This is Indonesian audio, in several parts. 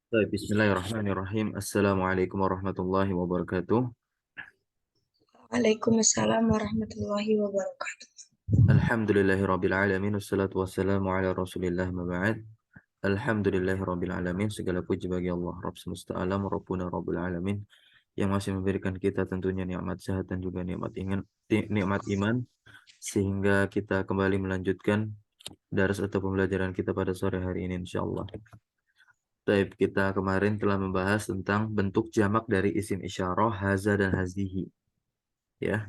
Baik, Bismillahirrahmanirrahim. Assalamualaikum warahmatullahi wabarakatuh. Waalaikumsalam warahmatullahi wabarakatuh. Alhamdulillahirabbil alamin wassalatu wassalamu ala Rasulillah ma ba'd. Alhamdulillahirabbil alamin. Segala puji bagi Allah Rabb semesta alam, Rabbuna Rabbul alamin, yang masih memberikan kita tentunya nikmat sehat dan juga nikmat iman sehingga kita kembali melanjutkan daras atau pembelajaran kita pada sore hari ini insyaallah. Baik, kita kemarin telah membahas tentang bentuk jamak dari isim isyarah haza dan hazihi, ya.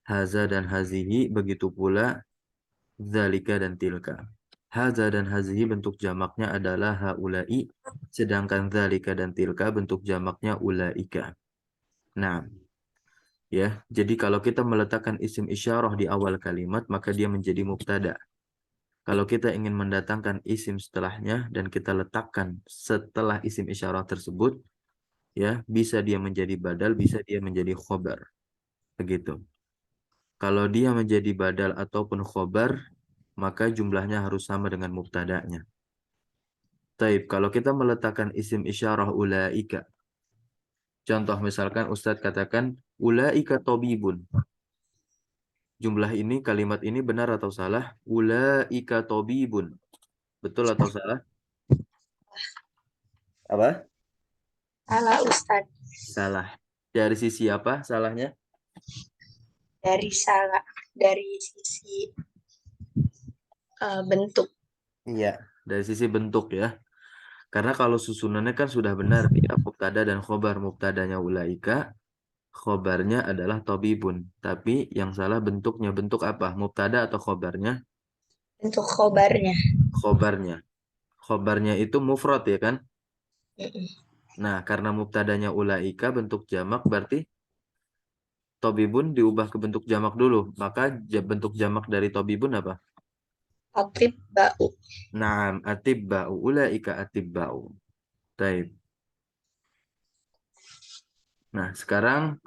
Haza dan hazihi, begitu pula zalika dan tilka. Haza dan hazihi bentuk jamaknya adalah haulai, sedangkan zalika dan tilka bentuk jamaknya ulaika. Nah, ya, jadi kalau kita meletakkan isim isyarah di awal kalimat, maka dia menjadi mubtada. Kalau kita ingin mendatangkan isim setelahnya dan kita letakkan setelah isim isyarah tersebut, ya, bisa dia menjadi badal, bisa dia menjadi khobar. Begitu. Kalau dia menjadi badal ataupun khobar, maka jumlahnya harus sama dengan mubtada'nya. Taib, kalau kita meletakkan isim isyarah ulaika, contoh misalkan Ustadz katakan ulaika tobibun. Jumlah ini, kalimat ini benar atau salah? Ulaika tobibun. Betul atau salah? Apa? Salah Ustadz, Salah. Dari sisi apa salahnya? dari sisi bentuk. Iya, dari sisi bentuk ya. Karena kalau susunannya kan sudah benar ya, mubtada dan khobar. Mubtadanya ulaika, khobarnya adalah tobibun. Tapi yang salah bentuknya. Bentuk apa? Mubtada atau khobarnya? Bentuk khobarnya. Khobarnya. Khobarnya itu mufrad ya kan? Mm-mm. Nah, karena mubtadanya ulaika bentuk jamak, berarti tobibun diubah ke bentuk jamak dulu. Maka bentuk jamak dari tobibun apa? Atib ba'u. Naam, atibba'u. Ulaika atibba'u. Taib. Nah, sekarang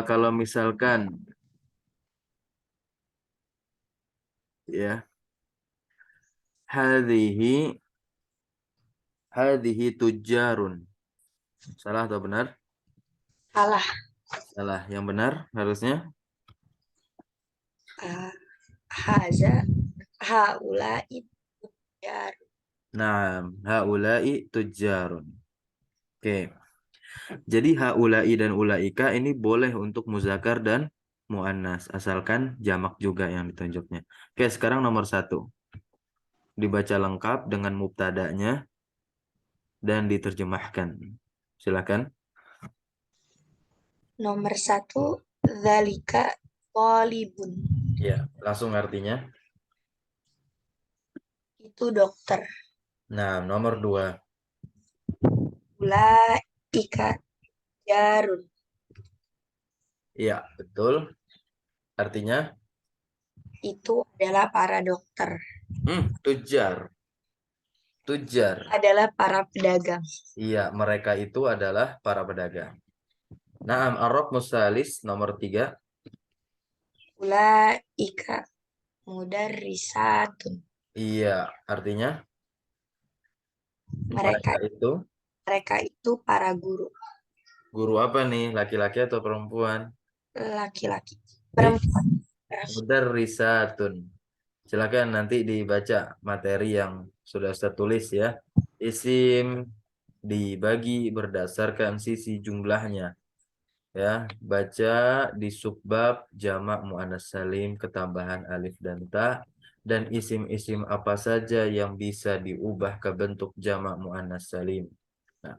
kalau misalkan ya, hadhihi hadhihi tujarun. Salah atau benar? Salah. Salah. Yang benar harusnya Uh, haza haulai jar. naam, haula'i tujarun. Oke. Jadi haula'i dan ulaika ini boleh untuk muzakkar dan muannas, asalkan jamak juga yang ditunjuknya. Oke, sekarang nomor satu. Dibaca lengkap dengan mubtada'nya dan diterjemahkan. Silakan. Nomor satu, zalika polibun. Ya, langsung artinya. Itu dokter. Nah, nomor dua. Ulaika jarun. Ya, betul. Artinya, Itu adalah para dokter. tujar. Tujar. Adalah para pedagang. Iya, mereka itu adalah para pedagang. Naam, Arab Musalis nomor tiga. Ulaika mudarrisatun. Iya, artinya Mereka mereka itu mereka itu para guru guru apa nih? Laki-laki atau perempuan? laki-laki. Eh, Perempuan. mudarrisatun. Silakan nanti dibaca materi yang sudah saya tulis ya. Isim dibagi berdasarkan sisi jumlahnya. Ya, baca di subbab jamak muannas salim ketambahan alif dan ta, dan isim-isim apa saja yang bisa diubah ke bentuk jamak muannas salim. Nah,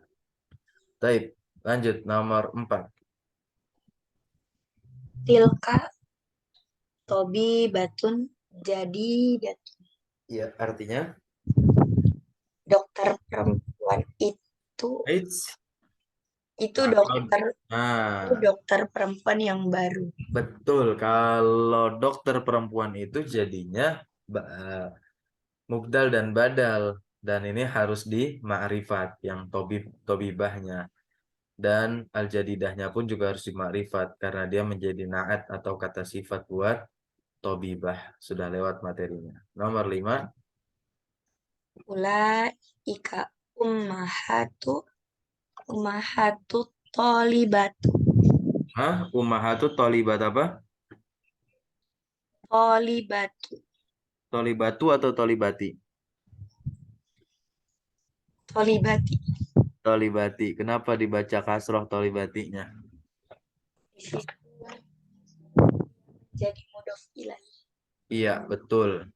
baik, lanjut nomor 4. Tilka Tobi Batun jadi Ya, artinya dokter perempuan Eits. itu Kalau dokter itu nah, dokter perempuan yang baru. betul. Kalau dokter perempuan itu jadinya mubdal dan badal, dan ini harus di ma'rifat yang tobibahnya. Dan al-jadidahnya pun juga harus dimakrifat karena dia menjadi naat atau kata sifat buat tobibah. Sudah lewat materinya. Nomor 5. Ulaika Ummahatu tolibatu. Hah? Ummahatut tolibat apa? Tolibatu. Tolibatu atau tolibati? Tolibati. Tolibati. Kenapa dibaca kasroh tolibatinya? Di situ jadi mudhof ilaih. Iya, betul.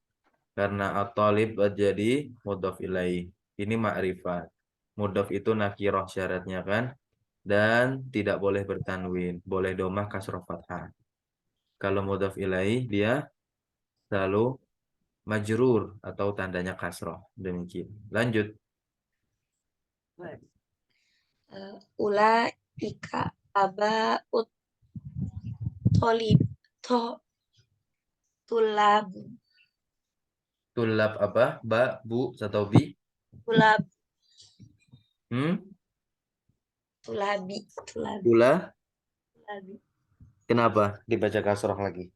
Karena at-talib jadi mudhof ilaih. Ini ma'rifat. Mudhof itu nakiroh syaratnya kan? Dan tidak boleh bertanwin. Boleh domah kasroh fathah. Kalau mudhof ilaih dia selalu majrur atau tandanya kasroh. Demikian. Lanjut. Ulaika abaut tolib to tulab Tulab apa? Ba, bu, atau bi? tulab Hmm? tulabi Tula. tulabi. Kenapa dibaca kasroh lagi?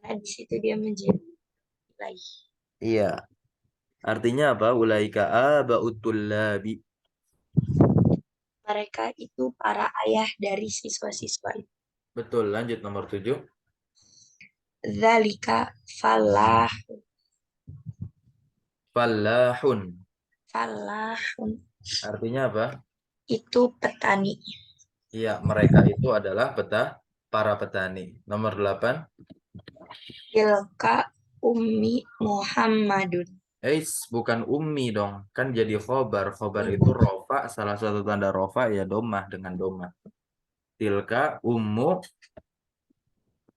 Karena di situ dia menjadi ilaih. Iya. Artinya apa? Ulaika aba'ut tullabi. Mereka itu para ayah dari siswa-siswa itu. Betul. Lanjut nomor 7. Zalika falah Fallahun. falahun Artinya apa? itu petani. Iya, mereka itu adalah para petani. Nomor 8. Tilka ummi Muhammadun. Bukan ummi dong. Kan jadi khobar. Khobar itu rofa. Salah satu tanda rofa ya domah dengan domah. Tilka ummu.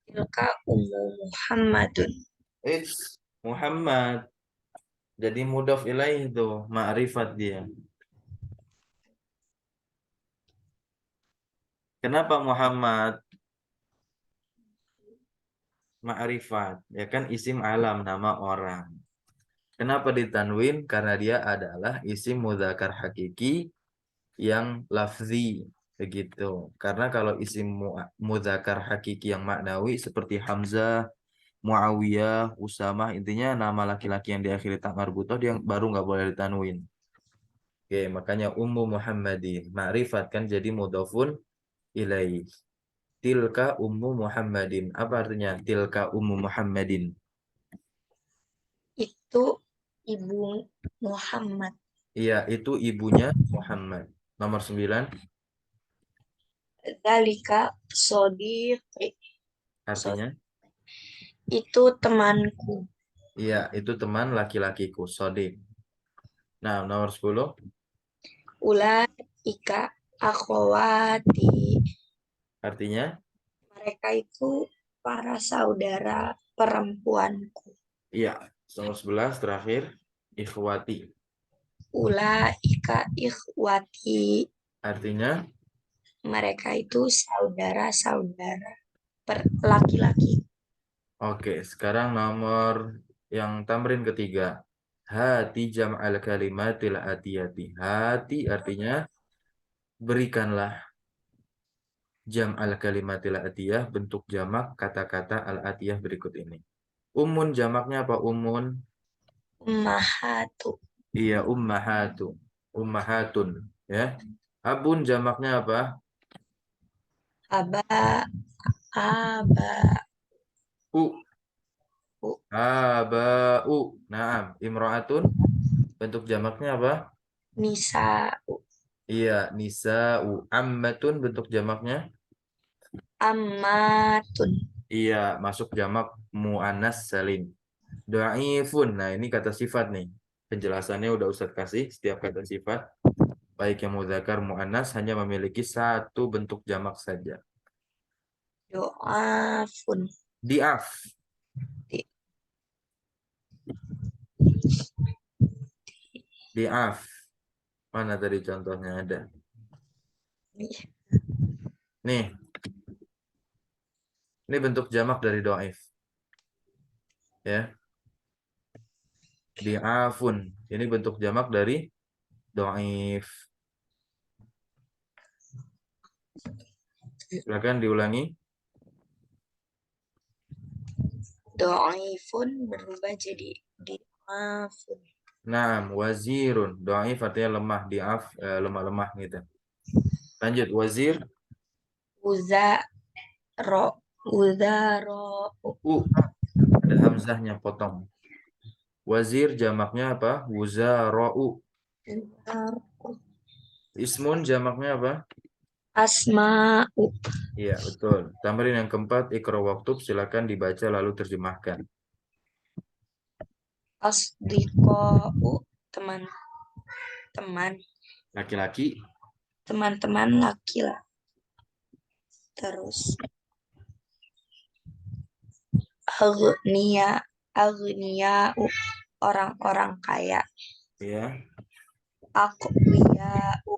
Tilka ummu Muhammadun. Muhammad. Jadi mudhof ilaih itu. Ma'rifat dia. Kenapa Muhammad? Ma'rifat. Ya kan isim alam, nama orang. Kenapa ditanwin? Karena dia adalah isim mudzakkar hakiki yang lafzi. Begitu. Karena kalau isim mudzakkar hakiki yang maknawi seperti Hamzah, Muawiyah, Usamah, intinya nama laki-laki yang diakhiri ta marbutoh dia baru nggak boleh ditanwin. Oke, makanya Ummu Muhammadin. Ma'rifat kan jadi mudhofun ilaih. Tilka Ummu Muhammadin. Apa artinya tilka Ummu Muhammadin? Itu ibu Muhammad. Iya, itu ibunya Muhammad. Nomor 9. Zalika sodiqi. Artinya, Itu temanku. iya, itu teman laki-lakiku, Sodik. Nah, nomor 10. Ulaika akhwati. Artinya, Mereka itu para saudara perempuanku. iya, nomor 11 terakhir, ikhwati. Ulaika ikhwati. Artinya, Mereka itu saudara-saudara laki-laki. oke, sekarang nomor yang tamrin ketiga. Hati jam'al kalimatil atiyati. Hati artinya berikanlah jam'al kalimatil atiyah bentuk jamak kata-kata al-atiyah berikut ini. Umun jamaknya apa umun? Ummahatu. Iya, ummahatu. Ummahatun. Ya. Abun jamaknya apa? Aba. Aba. U. Aba'u. Naam. Imro'atun. Bentuk jamaknya apa? Nisa. Iya, nisa'u. Ammatun. Bentuk jamaknya? Ammatun. Iya, masuk jamak mu'annas salim. Do'ifun. Nah, ini kata sifat nih. Penjelasannya udah Ustadz kasih. Setiap kata sifat, baik yang mudzakar mu'annas, hanya memiliki satu bentuk jamak saja. Do'afun. Di'af. Di- Di'af. Mana tadi contohnya ada? Nih, ini bentuk jamak dari do'if. Ya, di'afun. Ini bentuk jamak dari do'if. Silakan diulangi. Do'ifun berubah jadi di'afun. Naam, wazirun. Dhaif artinya lemah, diaf, lemah-lemah gitu. Lanjut, wazir. Uzaro. Uzaro. Ada hamzahnya potong. Wazir jamaknya apa? Wuzara'u. Ismun jamaknya apa? Asma'u. Iya, betul. Tamrin yang keempat, Iqra waktub, silakan dibaca lalu terjemahkan. Asdiqa'u. Teman-teman. Laki-laki. Teman-teman laki lah. Terus agniya. Agniya. Orang-orang kaya. Ya. Aqwiya'u.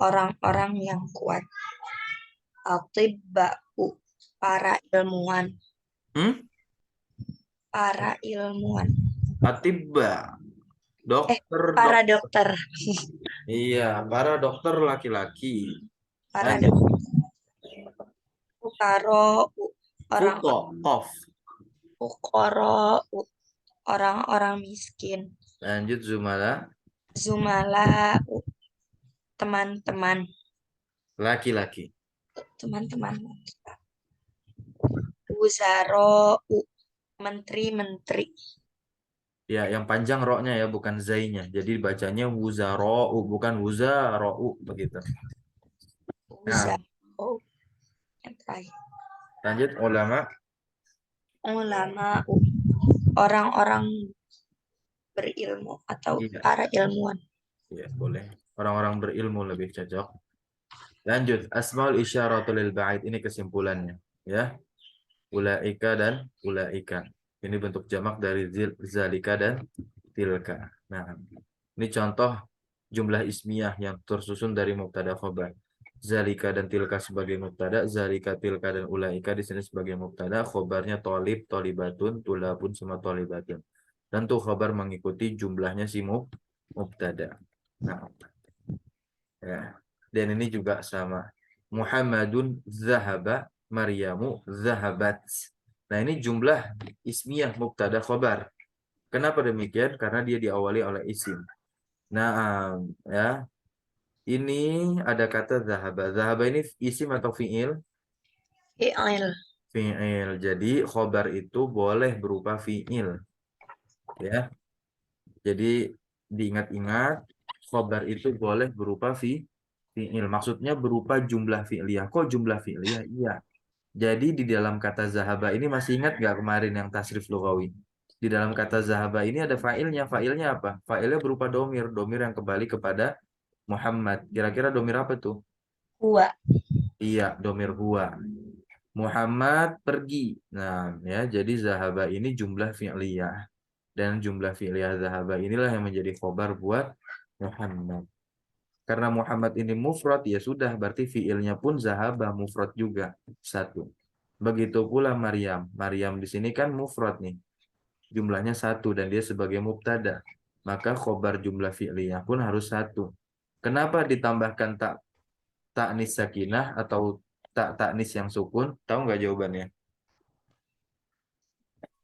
Orang-orang yang kuat. Atibba'u. Para ilmuwan. Hmm? Para ilmuwan. Atibba. Dokter, Para dokter. dokter. Iya, para dokter laki-laki. Para Lanjut. dokter. Fukaro. Orang Fuko, kof. fukoro. Orang-orang miskin. Lanjut, Zumala. Zumala. Teman-teman. Laki-laki. Teman-teman. Wuzaro. Menteri-menteri. Ya, yang panjang roknya ya, bukan zainya. Jadi bacanya wuzaro'u, bukan wuzaro'u, begitu. Nah, Wuzaro. Yang terakhir. lanjut, ulama. Ulama. Orang-orang berilmu atau Iya, para ilmuwan. iya, boleh. Orang-orang berilmu lebih cocok. Lanjut, asmaul isyaratul lil ba'id. Ini kesimpulannya. Ya, ulaika dan ulaika. Ini bentuk jamak dari zalika dan tilka. Nah, ini contoh jumlah ismiyah yang tersusun dari mubtada khobar. Zalika dan tilka sebagai mubtada, zalika, tilka dan ulaika di sini sebagai mubtada, khobarnya tolib, tolibatun, tulabun sama tolibatun. Tentu khobar mengikuti jumlahnya si mubtada. Nah, ya. Dan ini juga sama. Muhammadun zahaba, Maryamu zahabat. Nah, ini jumlah ismiyah mubtada khobar. Kenapa demikian? Karena dia diawali oleh isim. Nah, ya. Ini ada kata zahaba. Zahaba ini isim atau fi'il? Fi'il. Fi'il. Jadi khobar itu boleh berupa fi'il. Ya. Jadi diingat-ingat, khobar itu boleh berupa fi'il. Maksudnya berupa jumlah fi'liyah. Kok jumlah fi'liyah? Iya. Jadi di dalam kata zahaba ini masih ingat nggak kemarin yang tasrif lugawi? Di dalam kata zahaba ini ada fa'ilnya. Fa'ilnya apa? Fa'ilnya berupa domir. Domir yang kembali kepada Muhammad. Kira-kira domir apa tuh? Huwa. Iya, domir huwa. Muhammad pergi. Nah, ya, jadi zahaba ini jumlah fi'liyah. Dan jumlah fi'liyah zahaba inilah yang menjadi khobar buat Muhammad. Karena Muhammad ini mufrad, ya sudah, berarti fi'ilnya pun zahaba mufrad juga. Satu. Begitu pula Maryam. Maryam di sini kan mufrad nih. Jumlahnya satu dan dia sebagai mubtada. Maka khobar jumlah fi'liyah pun harus satu. Kenapa ditambahkan taknis sakinah atau taknis yang sukun? Tahu nggak jawabannya?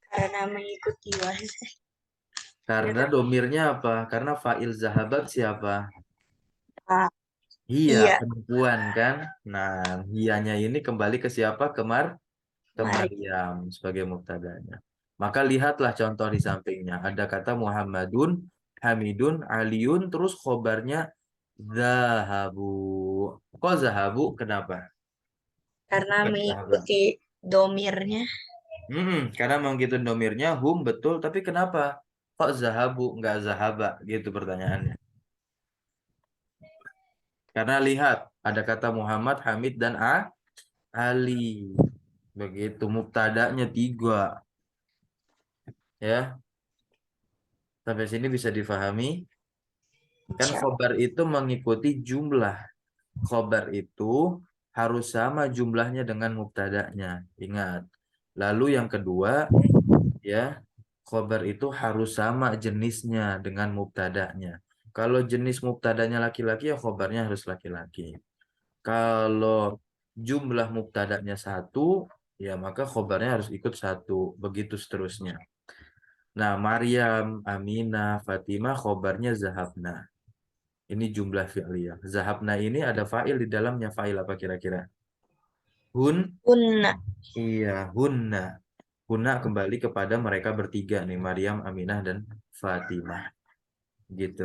Karena mengikuti wazan. Karena domirnya apa? Karena fa'il zahabat siapa? Ah, Iya, iya. perempuan kan? Nah, hiyanya ini kembali ke siapa? Ke Mari. Maryam sebagai mubtadanya. Maka lihatlah contoh di sampingnya. Ada kata Muhammadun, Hamidun, Aliun, terus khobarnya zahabu. Kok zahabu? Kenapa? Karena Bukan zahaban. mengikuti domirnya. Karena mengikuti domirnya hum betul, tapi kenapa? Kok zahabu nggak zahaba? Gitu pertanyaannya. Karena lihat, ada kata Muhammad, Hamid, dan Ali. Begitu, mubtada'nya tiga. Ya, sampai sini bisa difahami. Kan Insya khobar itu mengikuti jumlah. Khobar itu harus sama jumlahnya dengan mubtada'nya. Ingat. Lalu yang kedua, ya, khobar itu harus sama jenisnya dengan mubtada'nya. Kalau jenis mubtada'nya laki-laki, ya khobarnya harus laki-laki. Kalau jumlah mubtada'nya satu, ya maka khobarnya harus ikut satu. Begitu seterusnya. Nah, Maryam, Aminah, Fatimah khobarnya zahabna. Ini jumlah fi'liyah. Zahabna ini ada fa'il di dalamnya. Fa'il apa kira-kira? Hun, Kunna. iya, hunna. Hunna kembali kepada mereka bertiga nih, Maryam, Aminah, dan Fatimah. Gitu.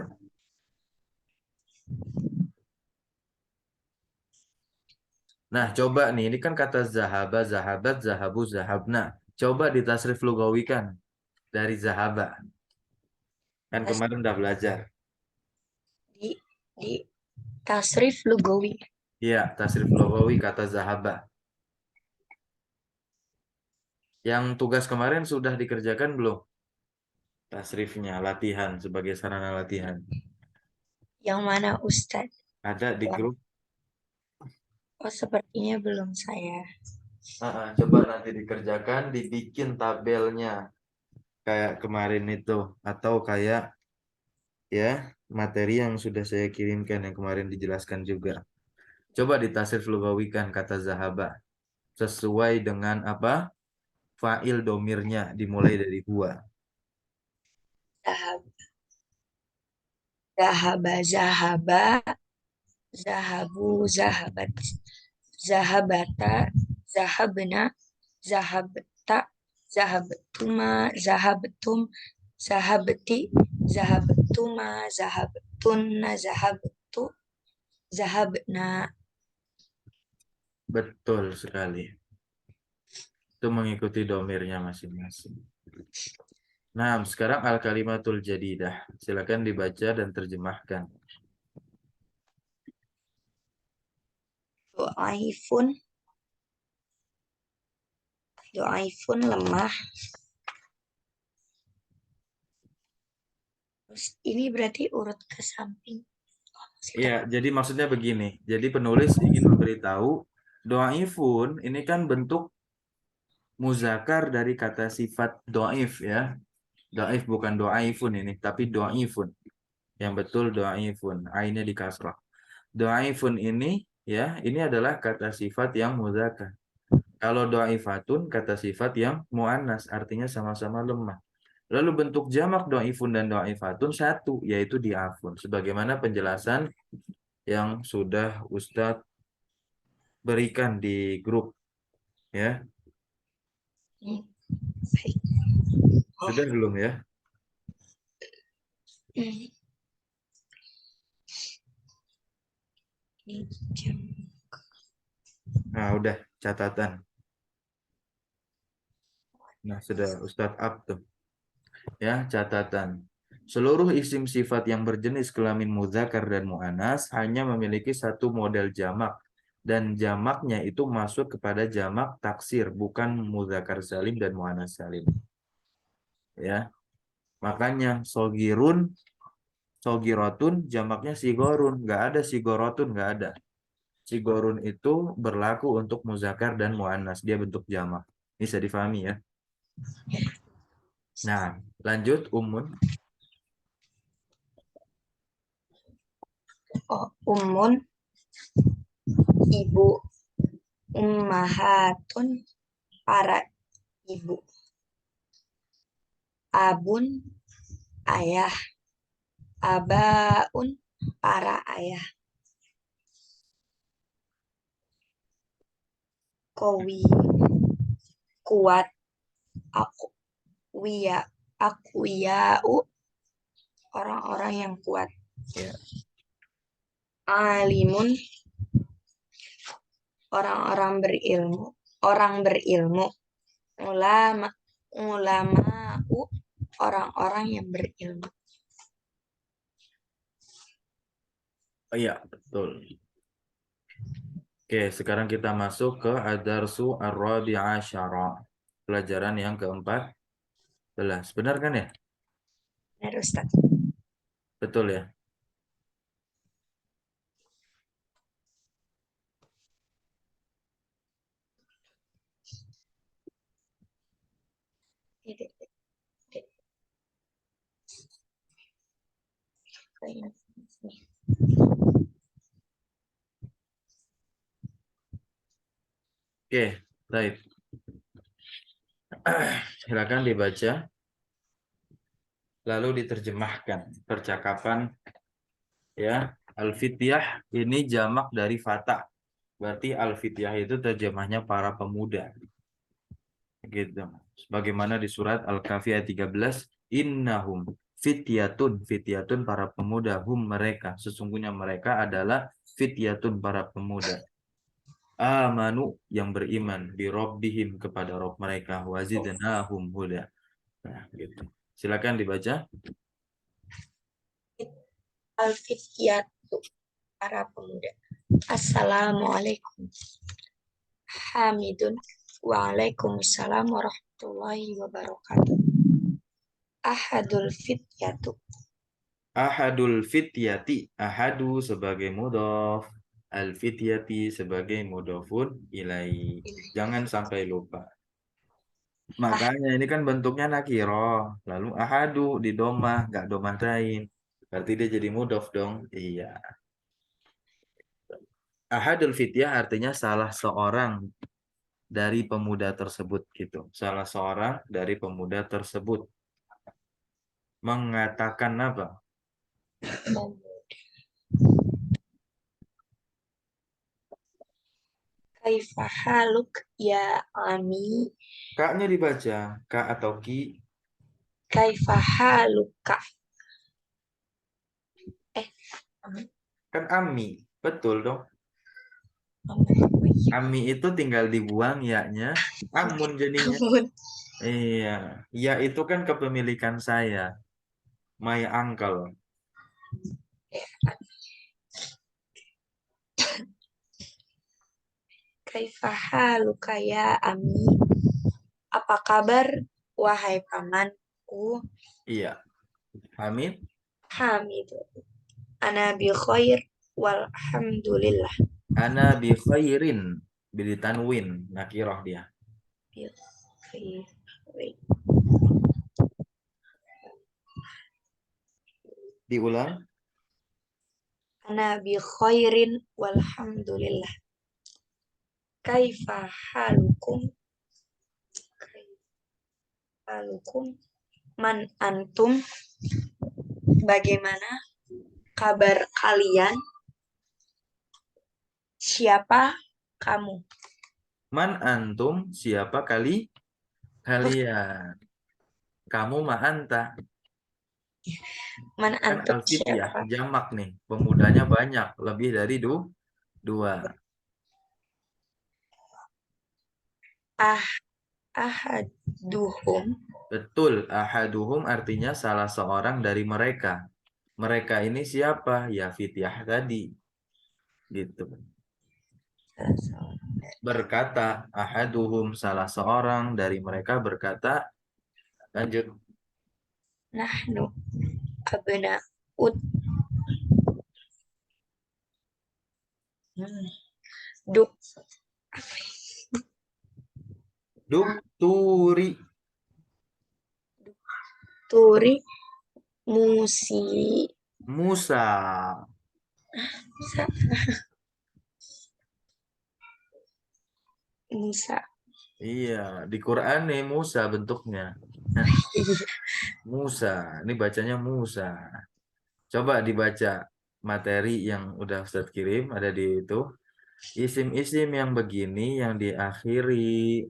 Nah, coba nih, ini kan kata zahaba, zahabat, zahabu, zahabna. Coba ditasrif lugawikan dari zahaba. Kan Tas- kemarin udah belajar. Di di tasrif lugawi. Iya, tasrif lugawi kata zahaba. Yang tugas kemarin sudah dikerjakan belum? Tasrifnya, latihan sebagai sarana latihan. Yang mana Ustadz? Ada di Yang, grup. oh sepertinya belum saya. Coba nanti dikerjakan, dibikin tabelnya kayak kemarin itu, atau kayak ya materi yang sudah saya kirimkan yang kemarin dijelaskan juga. Coba ditasrif lugawikan kata zahaba sesuai dengan apa? Fa'il domirnya dimulai dari huwa. Zahab, zahaba, zahaba, zahabu, zahabat, zahabata, zahabna, zahabta, zahabtuma, zahabtum, zahabti, zahabtuma, zahabtunna, zahabtu, zahabna. Betul sekali. Itu mengikuti domirnya masing-masing. Nah, sekarang al-kalimatul jadidah. Silakan dibaca dan terjemahkan. Doaifun, doaifun lemah. Terus ini berarti urut ke samping. Iya, jadi maksudnya begini. Jadi penulis ingin memberitahu doaifun ini kan bentuk muzakar dari kata sifat doaif ya. Doaif bukan doaifun ini, tapi doaifun. Yang betul doaifun. Ainnya di kasrah. Doaifun ini ya, ini adalah kata sifat yang muzakar. Kalau doaifatun kata sifat yang muannas, artinya sama-sama lemah. Lalu bentuk jamak doaifun dan doaifatun satu, yaitu diafun. Sebagaimana penjelasan yang sudah Ustadz berikan di grup ya. Hmm, baik. Oh, Sudah belum ya? hmm, ini jam. Nah, udah catatan. Nah, sudah Ustadz up tuh. Ya, catatan. Seluruh isim sifat yang berjenis kelamin muzakkar dan mu'anas hanya memiliki satu model jamak dan jamaknya itu masuk kepada jamak taksir, bukan muzakkar salim dan mu'anas salim. Ya, makanya sogirun, sogirotun jamaknya sigorun, nggak ada sigorotun, nggak ada. Sigorun itu berlaku untuk muzakkar dan mu'anas, dia bentuk jamak. Bisa difahami ya. Nah, lanjut umun. Oh, umun, ibu, ummahatun, para ibu, abun, ayah, abaun, para ayah, kowi, kuat, aku, wia, aku, yau, orang-orang yang kuat, Ya. alimun, orang-orang berilmu, orang berilmu, ulama, ulama'u, orang-orang yang berilmu. Oh iya, betul. Oke, sekarang kita masuk ke Ad-Darsu Ar-Rabi' Asyara. Pelajaran yang ke-14. Benar kan ya? Benar Ustaz. Betul ya? Oke, baik. Silakan dibaca. lalu diterjemahkan percakapan ya. Al-fityah ini jamak dari fata. Berarti al-fityah itu terjemahnya para pemuda. Gitu. Sebagaimana di surat Al-Kahfi ayat 13, innahum fityatun, fityatun para pemuda, hum mereka, sesungguhnya mereka adalah fityatun para pemuda. Amanu yang beriman bi rabbihim kepada Rabb mereka, wazidnahum huda. Nah, gitu. Silakan dibaca. Al-fityatu, para pemuda. Assalamualaikum. Hamidun. Waalaikumsalam warahmatullahi wabarakatuh. Ahadul fityatu. Ahadul fityati, ahadu sebagai mudhof, al fityati sebagai mudhofun ilai. Jangan sampai lupa. Ah, Makanya ini kan bentuknya nakiroh, lalu ahadu di domah, nggak domatain. Berarti dia jadi mudhof dong. Iya. Ahadul fityah artinya salah seorang dari pemuda tersebut gitu. Salah seorang dari pemuda tersebut mengatakan apa? kaifahaluk ya ami. Kaknya dibaca, kak atau ki? Kaifahaluka. Eh, ami. Kan ami, betul dong. Ami. Ami itu tinggal dibuang ya-nya, amun jadinya. Ampun. Iya, ya itu kan kepemilikan saya, my uncle. Kaifahaluka ya ami. Apa kabar wahai pamanku? Iya, Hamid. Hamid. Ana bi khair walhamdulillah. Ana bi khairin, bilitanwin, nakiroh dia. Bi khair. Diulang. Ana bi khairin walhamdulillah. Kaifa halukum? Halukum man antum? Bagaimana kabar kalian? Siapa kamu? Man antum, siapa kalian? Kamu ma anta. Man Kan antum alfityah, siapa? jamak nih. Pemudanya banyak, lebih dari dua. Ah ahaduhum. Betul, ahaduhum artinya salah seorang dari mereka. Mereka ini siapa? Ya fityah tadi. Gitu. Berkata, ahaduhum salah seorang dari mereka berkata, lanjut. Nahnu abna ut. Duk Duk turi. turi musi Musa. Musa. Musa. Iya, di Quran nih Musa bentuknya. Hah, Musa, ini bacanya Musa. Coba dibaca materi yang udah Ustaz kirim, ada di itu. Isim-isim yang begini yang diakhiri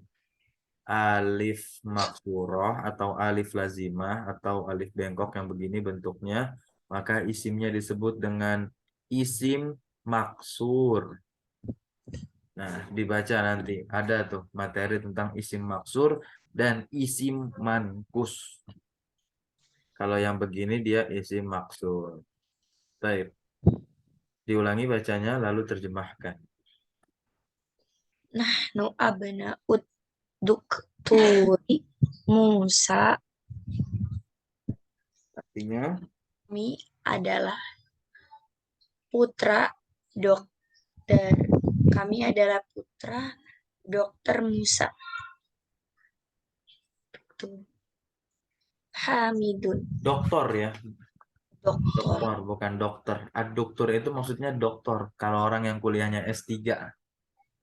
alif maksurah atau alif lazimah atau alif bengkok yang begini bentuknya, maka isimnya disebut dengan isim maksur. Nah, dibaca nanti ada tuh materi tentang isim maksur dan isim mankus. Kalau yang begini dia isim maksur. Baik, diulangi bacanya lalu terjemahkan. Nahnu abna ut duk turi Musa. Artinya, Kami adalah putra dokter. Kami adalah putra dokter Musa. Hamidun. doktor ya, Doktor. doktor bukan dokter. Aduktur itu maksudnya doktor. Kalau orang yang kuliahnya S3,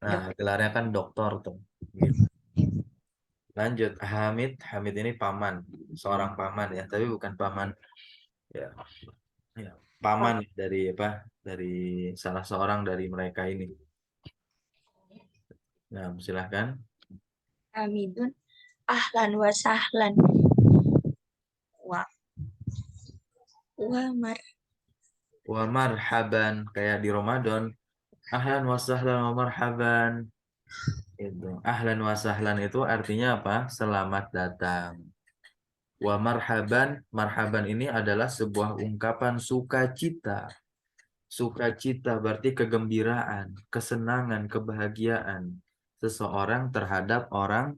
nah Dok, gelarnya kan doktor tuh. Gitu. Lanjut, Hamid. Hamid ini paman, seorang paman ya, tapi bukan paman ya, ya. Paman dari apa? Dari salah seorang dari mereka ini. Nah, silahkan. Hamidun ahlan wa sahlan wa mar Wa marhaban, kayak di Ramadan. Ahlan wa sahlan wa marhaban. Itu. Ahlan wa sahlan itu artinya apa? Selamat datang. Wa marhaban, marhaban ini adalah sebuah ungkapan sukacita. Sukacita berarti kegembiraan, kesenangan, kebahagiaan seseorang terhadap orang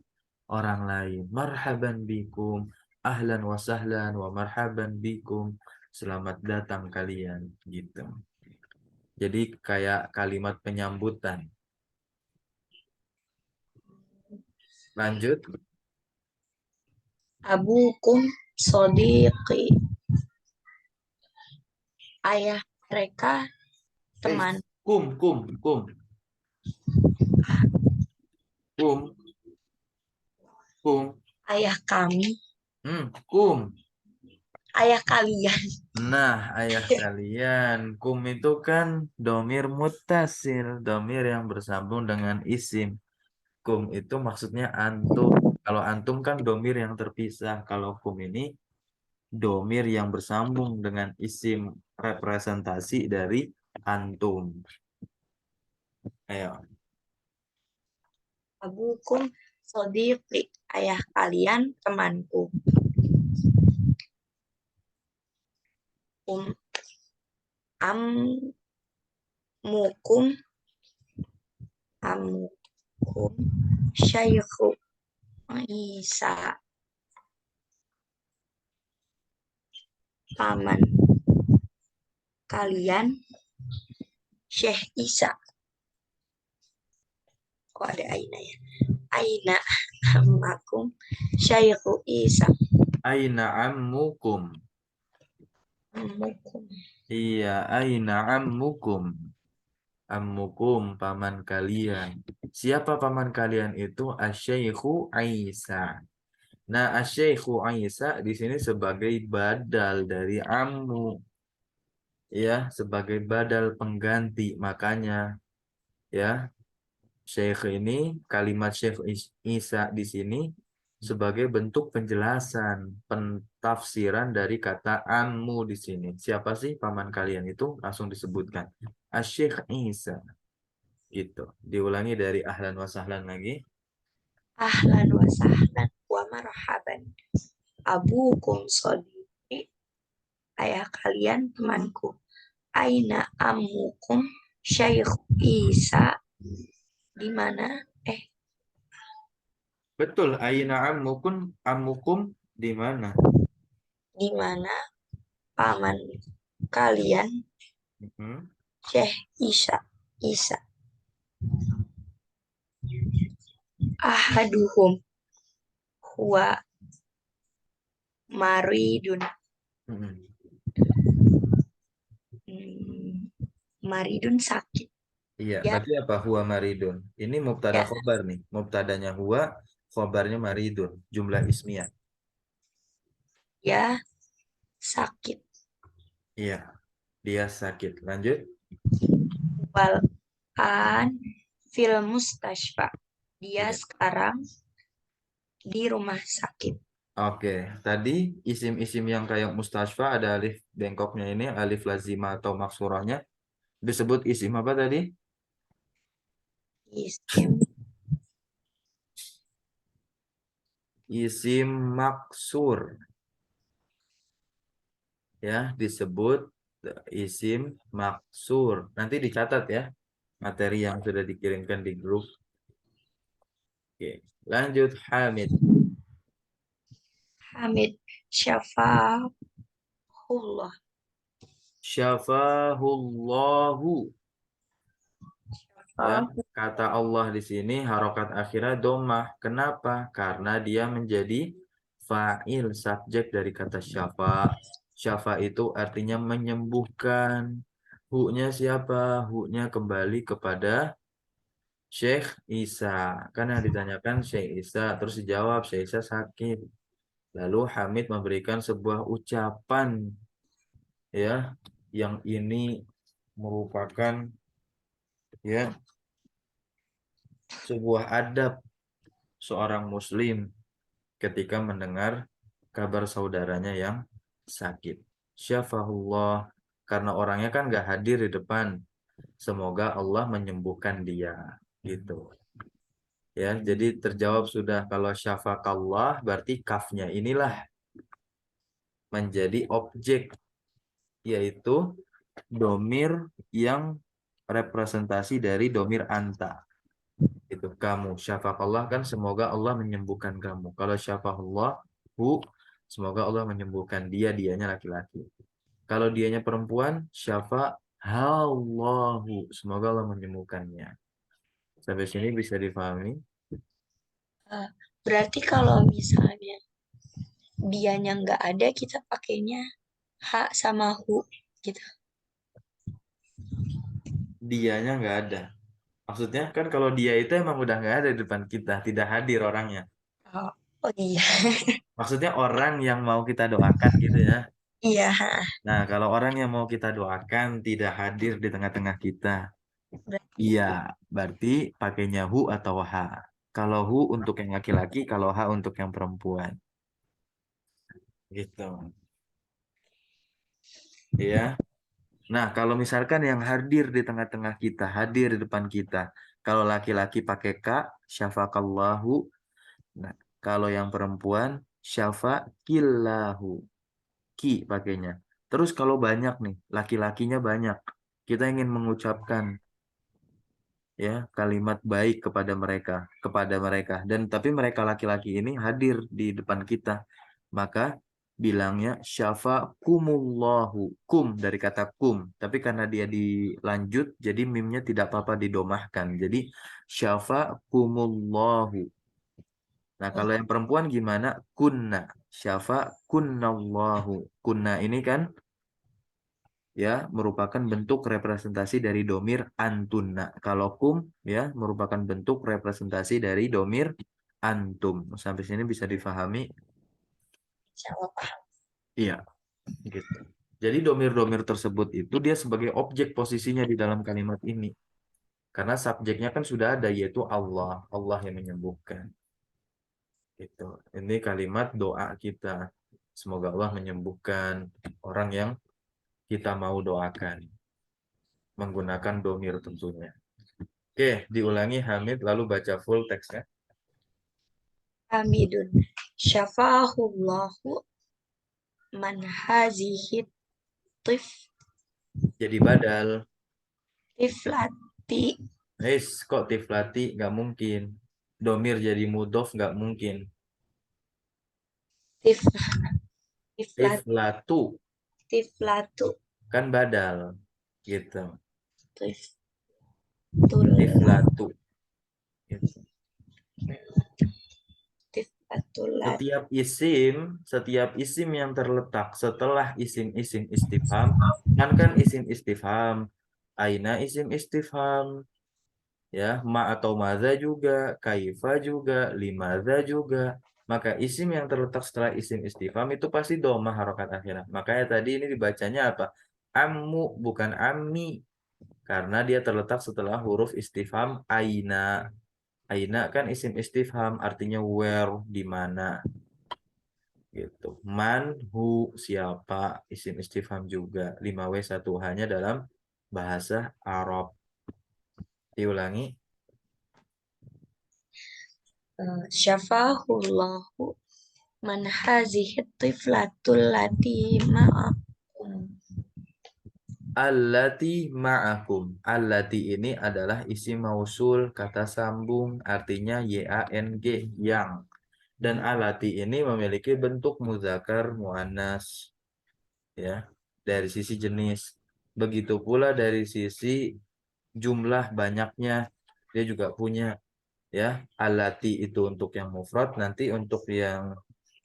lain. Marhaban bikum, ahlan wa sahlan wa marhaban bikum. Selamat datang kalian gitu. Jadi kayak kalimat penyambutan. Lanjut. abukum sodiqi ayah mereka Eh, teman kum, kum. ayah kami Kum. ayah kalian Nah, ayah kalian, kum itu kan domir muttasil, domir yang bersambung dengan isim. Kum itu maksudnya antum. Kalau antum kan domir yang terpisah. Kalau kum ini domir yang bersambung dengan isim representasi dari antum. Ayo. abukum sodiqi ayah kalian temanku um amukum amukum syaihu Isa paman kalian Syekh Isa. Kok ada Aina ya? Aina amakum Syekhu Isa. Aina ammukum. Amukum. Iya, aina ammukum. Ammukum, paman kalian. Siapa paman kalian itu? Asy-Syaikhu Isa. Nah, Asy-Syaikhu Isa di sini sebagai badal dari ammu, ya, sebagai badal pengganti. Makanya, ya, Syekh ini kalimat Syekh Isa di sini sebagai bentuk penjelasan, pentafsiran dari kata ammu di sini. Siapa sih paman kalian itu? Langsung disebutkan. Asy-Syaikh Isa. Gitu. Diulangi dari ahlan wa sahlan lagi. Ahlan wa sahlan wa marhaban. Abukum sodiqi ayah kalian temanku. Aina amukum Syekh Isa. Di mana? Betul, aina ammukum di mana? Di mana paman kalian Hmm. Syekh Isa. Isa. Ahaduhum huwa maridun. Hmm. Maridun sakit. Iya, Ya, berarti apa? Huwa maridun. Ini mubtada ya, khobar nih. Mubtadanya huwa, khobarnya maridun. Jumlah ismiyah. ya sakit. Iya, dia sakit. Lanjut. Wal an fil mustashfa. Dia Iya. sekarang di rumah sakit. Oke, tadi isim-isim yang kayak mustashfa ada alif bengkoknya ini, alif lazimah atau maksurahnya. Disebut isim apa tadi? Isim Isim maksur. Ya, disebut isim maksur. Nanti dicatat ya materi yang sudah dikirimkan di grup. Oke, lanjut Hamid. Hamid Syafahullah. Syafahullahu. Ya, Syafah kata Allah di sini harokat akhirnya domah. Kenapa? Karena dia menjadi fa'il subjek dari kata syafa. Syafa itu artinya menyembuhkan. Hu-nya siapa? Hu-nya kembali kepada Syekh Isa. Kan yang ditanyakan Syekh Isa, terus dijawab Syekh Isa sakit. Lalu Hamid memberikan sebuah ucapan ya yang ini merupakan ya sebuah adab seorang muslim ketika mendengar kabar saudaranya yang sakit. Syafahullah, karena orangnya kan gak hadir di depan. Semoga Allah menyembuhkan dia. Gitu. Ya, jadi terjawab sudah kalau syafakallah berarti kafnya inilah menjadi objek, yaitu domir yang representasi dari domir anta. Itu kamu. Syafakallah kan semoga Allah menyembuhkan kamu. Kalau syafahullah hu, semoga Allah menyembuhkan dia, dianya laki-laki. Kalau dianya perempuan, syafa'allahu, semoga Allah menyembuhkannya. Sampai sini bisa difahami? Eh, berarti kalau misalnya dianya nggak ada, kita pakainya ha sama hu gitu. Dianya nggak ada. Maksudnya kan kalau dia itu emang udah nggak ada di depan kita, tidak hadir orangnya. Oh, oh iya, Maksudnya orang yang mau kita doakan gitu ya. iya, ha. Nah, kalau orang yang mau kita doakan tidak hadir di tengah-tengah kita, Berarti iya, berarti pakainya hu atau ha. Kalau hu untuk yang laki-laki, kalau ha untuk yang perempuan. Gitu. Ya. Nah, kalau misalkan yang hadir di tengah-tengah kita, hadir di depan kita, kalau laki-laki pakai ka, syafaqallahu. Nah, kalau yang perempuan, syafaqillahu. Ki pakainya. Terus kalau banyak nih, laki-lakinya banyak. Kita ingin mengucapkan ya kalimat baik kepada mereka dan tapi mereka laki-laki ini hadir di depan kita, maka bilangnya syafakumullahu, kum dari kata kum, tapi karena dia dilanjut jadi mimnya tidak apa-apa didomahkan, jadi syafakumullahu. Nah oh, kalau yang perempuan gimana? Kunna, syafakunnallahu. Kunna ini kan ya merupakan bentuk representasi dari domir antunna. Kalau kum ya merupakan bentuk representasi dari domir antum. Sampai sini bisa difahami? insya Allah paham. Iya, gitu. Jadi domir-domir tersebut itu dia sebagai objek posisinya di dalam kalimat ini. Karena subjeknya kan sudah ada yaitu Allah, Allah yang menyembuhkan. Gitu. Ini kalimat doa kita. Semoga Allah menyembuhkan orang yang kita mau doakan menggunakan domir tentunya. Oke, diulangi Hamid lalu baca full teksnya. Hamidun syafahullahu man hazihi tif Jadi badal. tiflati Kok tiflati nggak mungkin. Domir jadi mudof nggak mungkin. tif tiflat Tiflatu tiflatu kan badal. Gitu. tiftulat Tiflatu. Gitu. tifatulat Setiap isim yang terletak setelah isim-isim istifham, kan isim istifham, aina isim istifham, ya ma atau maza juga, kaifa juga, limaza juga, maka isim yang terletak setelah isim istifham itu pasti domah harokat akhirah. Makanya tadi ini dibacanya apa? Ammu bukan ammi, karena dia terletak setelah huruf istifham aina. Aina kan isim istifham artinya where, di mana gitu. Man, who, siapa, isim istifham juga. 5W 1H-nya dalam bahasa Arab. Diulangi. syafahullahu man hazihi tiflatul lati ma'akum. Allati ma'akum. Allati ini adalah isim mausul kata sambung artinya yang. Yang. Dan alati ini memiliki bentuk muzakkar muannas ya dari sisi jenis. Begitu pula dari sisi jumlah banyaknya dia juga punya ya. Allati itu untuk yang mufrad, nanti untuk yang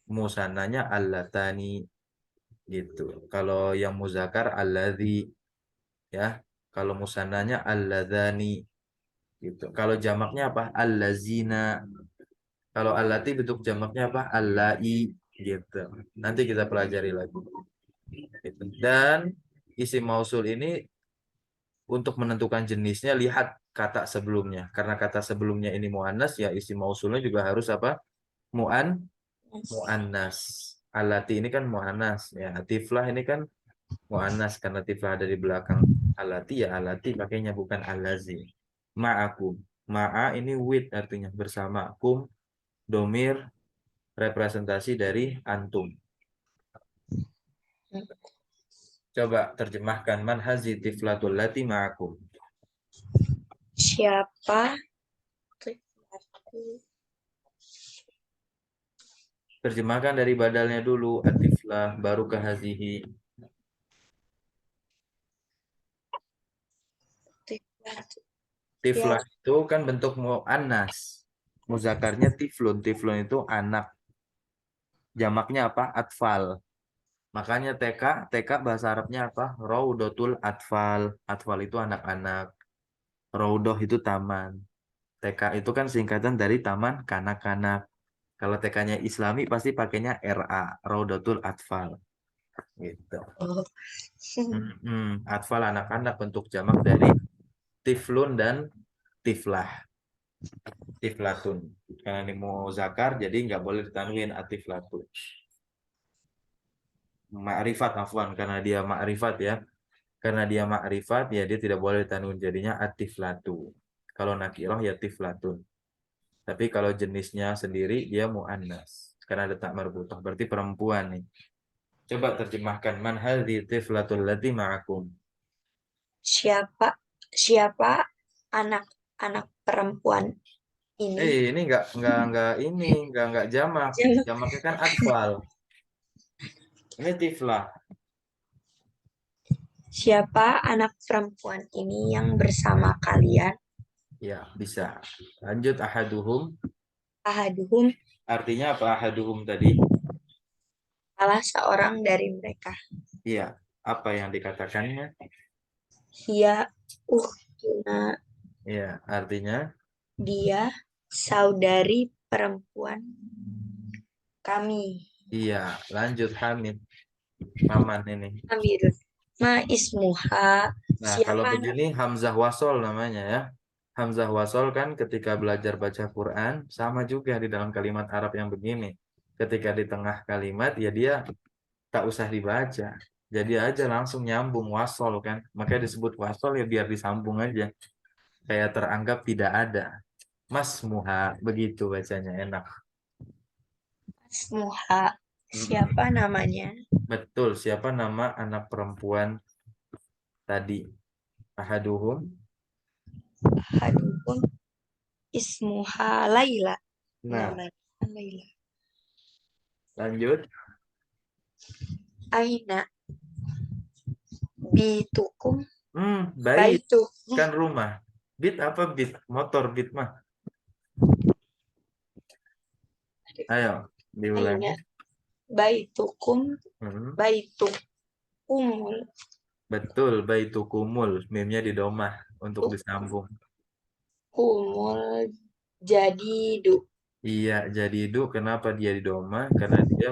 musananya allatani gitu. Kalau yang muzakkar alladzi ya. Kalau musannanya alladzani Gitu. Kalau jamaknya apa? Allazina. Kalau allati bentuk jamaknya apa? Allai gitu. Nanti kita pelajari lagi. Gitu. Dan isim mausul ini untuk menentukan jenisnya lihat kata sebelumnya. Karena kata sebelumnya ini muannas ya isim mausulnya juga harus apa? Muannas. Allati ini kan muannas ya. Tiflah ini kan muannas karena tiflah ada di belakang alati ya alati pakainya bukan alazi. Ma'akum. Ma'a ini with artinya bersama. Kum domir representasi dari antum. Coba terjemahkan man hazi tiflatul lati ma'akum. Siapa Terjemahkan dari badalnya dulu atiflah baru ke hazihi. ya Tiflah itu kan bentuk muannas. Muzakarnya tiflun. Tiflun itu anak. Jamaknya apa? Atfal. Makanya TK bahasa Arabnya apa? Raudatul Atfal. Atfal itu anak-anak. Raudoh itu taman. TK itu kan singkatan dari Taman Kanak-Kanak. Kalau TK-nya Islami pasti pakainya RA, Raudatul Atfal. Gitu. oh. Atfal anak-anak bentuk jamak dari Tiflun dan Tiflah. Tiflatun. Karena ini mau zakar, jadi nggak boleh ditanwin atiflatun. Ma'rifat, afwan. Karena dia ma'rifat ya. Karena dia ma'rifat, ya dia tidak boleh ditanwin. Jadinya atiflatu. Kalau nakiroh ya tiflatun. Tapi kalau jenisnya sendiri, dia mu'annas. Karena ada tak marbutah. Berarti perempuan nih. Coba terjemahkan. Man hadhi tiflatul lati ma'akum. siapa siapa anak-anak perempuan ini? Ini nggak jamak. Jamaknya kan atfal. Ini tiflah. Siapa anak perempuan ini yang bersama kalian? Ya, bisa. Lanjut ahaduhum. Ahaduhum, Artinya apa ahaduhum tadi? salah seorang dari mereka. Iya. Apa yang dikatakannya? Hia uhtuna, Iya, artinya dia saudari perempuan kami. iya. Lanjut Hamid. Paman ini. Amirun. Ma ismuha, Nah, kalau siapa anak? begini Hamzah Wasol namanya ya. Hamzah Wasol kan ketika belajar baca Quran sama juga di dalam kalimat Arab yang begini. Ketika di tengah kalimat ya dia tak usah dibaca. Jadi aja langsung nyambung wasol kan. Makanya disebut wasol ya biar disambung aja. Kayak teranggap tidak ada. Mas Muha begitu bacanya enak. Ismuha, Mm-mm. siapa namanya? Betul, siapa nama anak perempuan tadi? Ahaduhum. Ahaduhum ismuha Laila. Nah, Namanya Laila. lanjut. Aina bitukum, Baik. baitu. Kan rumah. Bit apa bit? Motor bit mah. Ayo, diulangi. Aina baitukum, Hmm, baitukumul, betul, baitukumul. Mimnya di domah untuk disambung. kumul jadidu. Iya, jadi itu kenapa dia di domah? Karena dia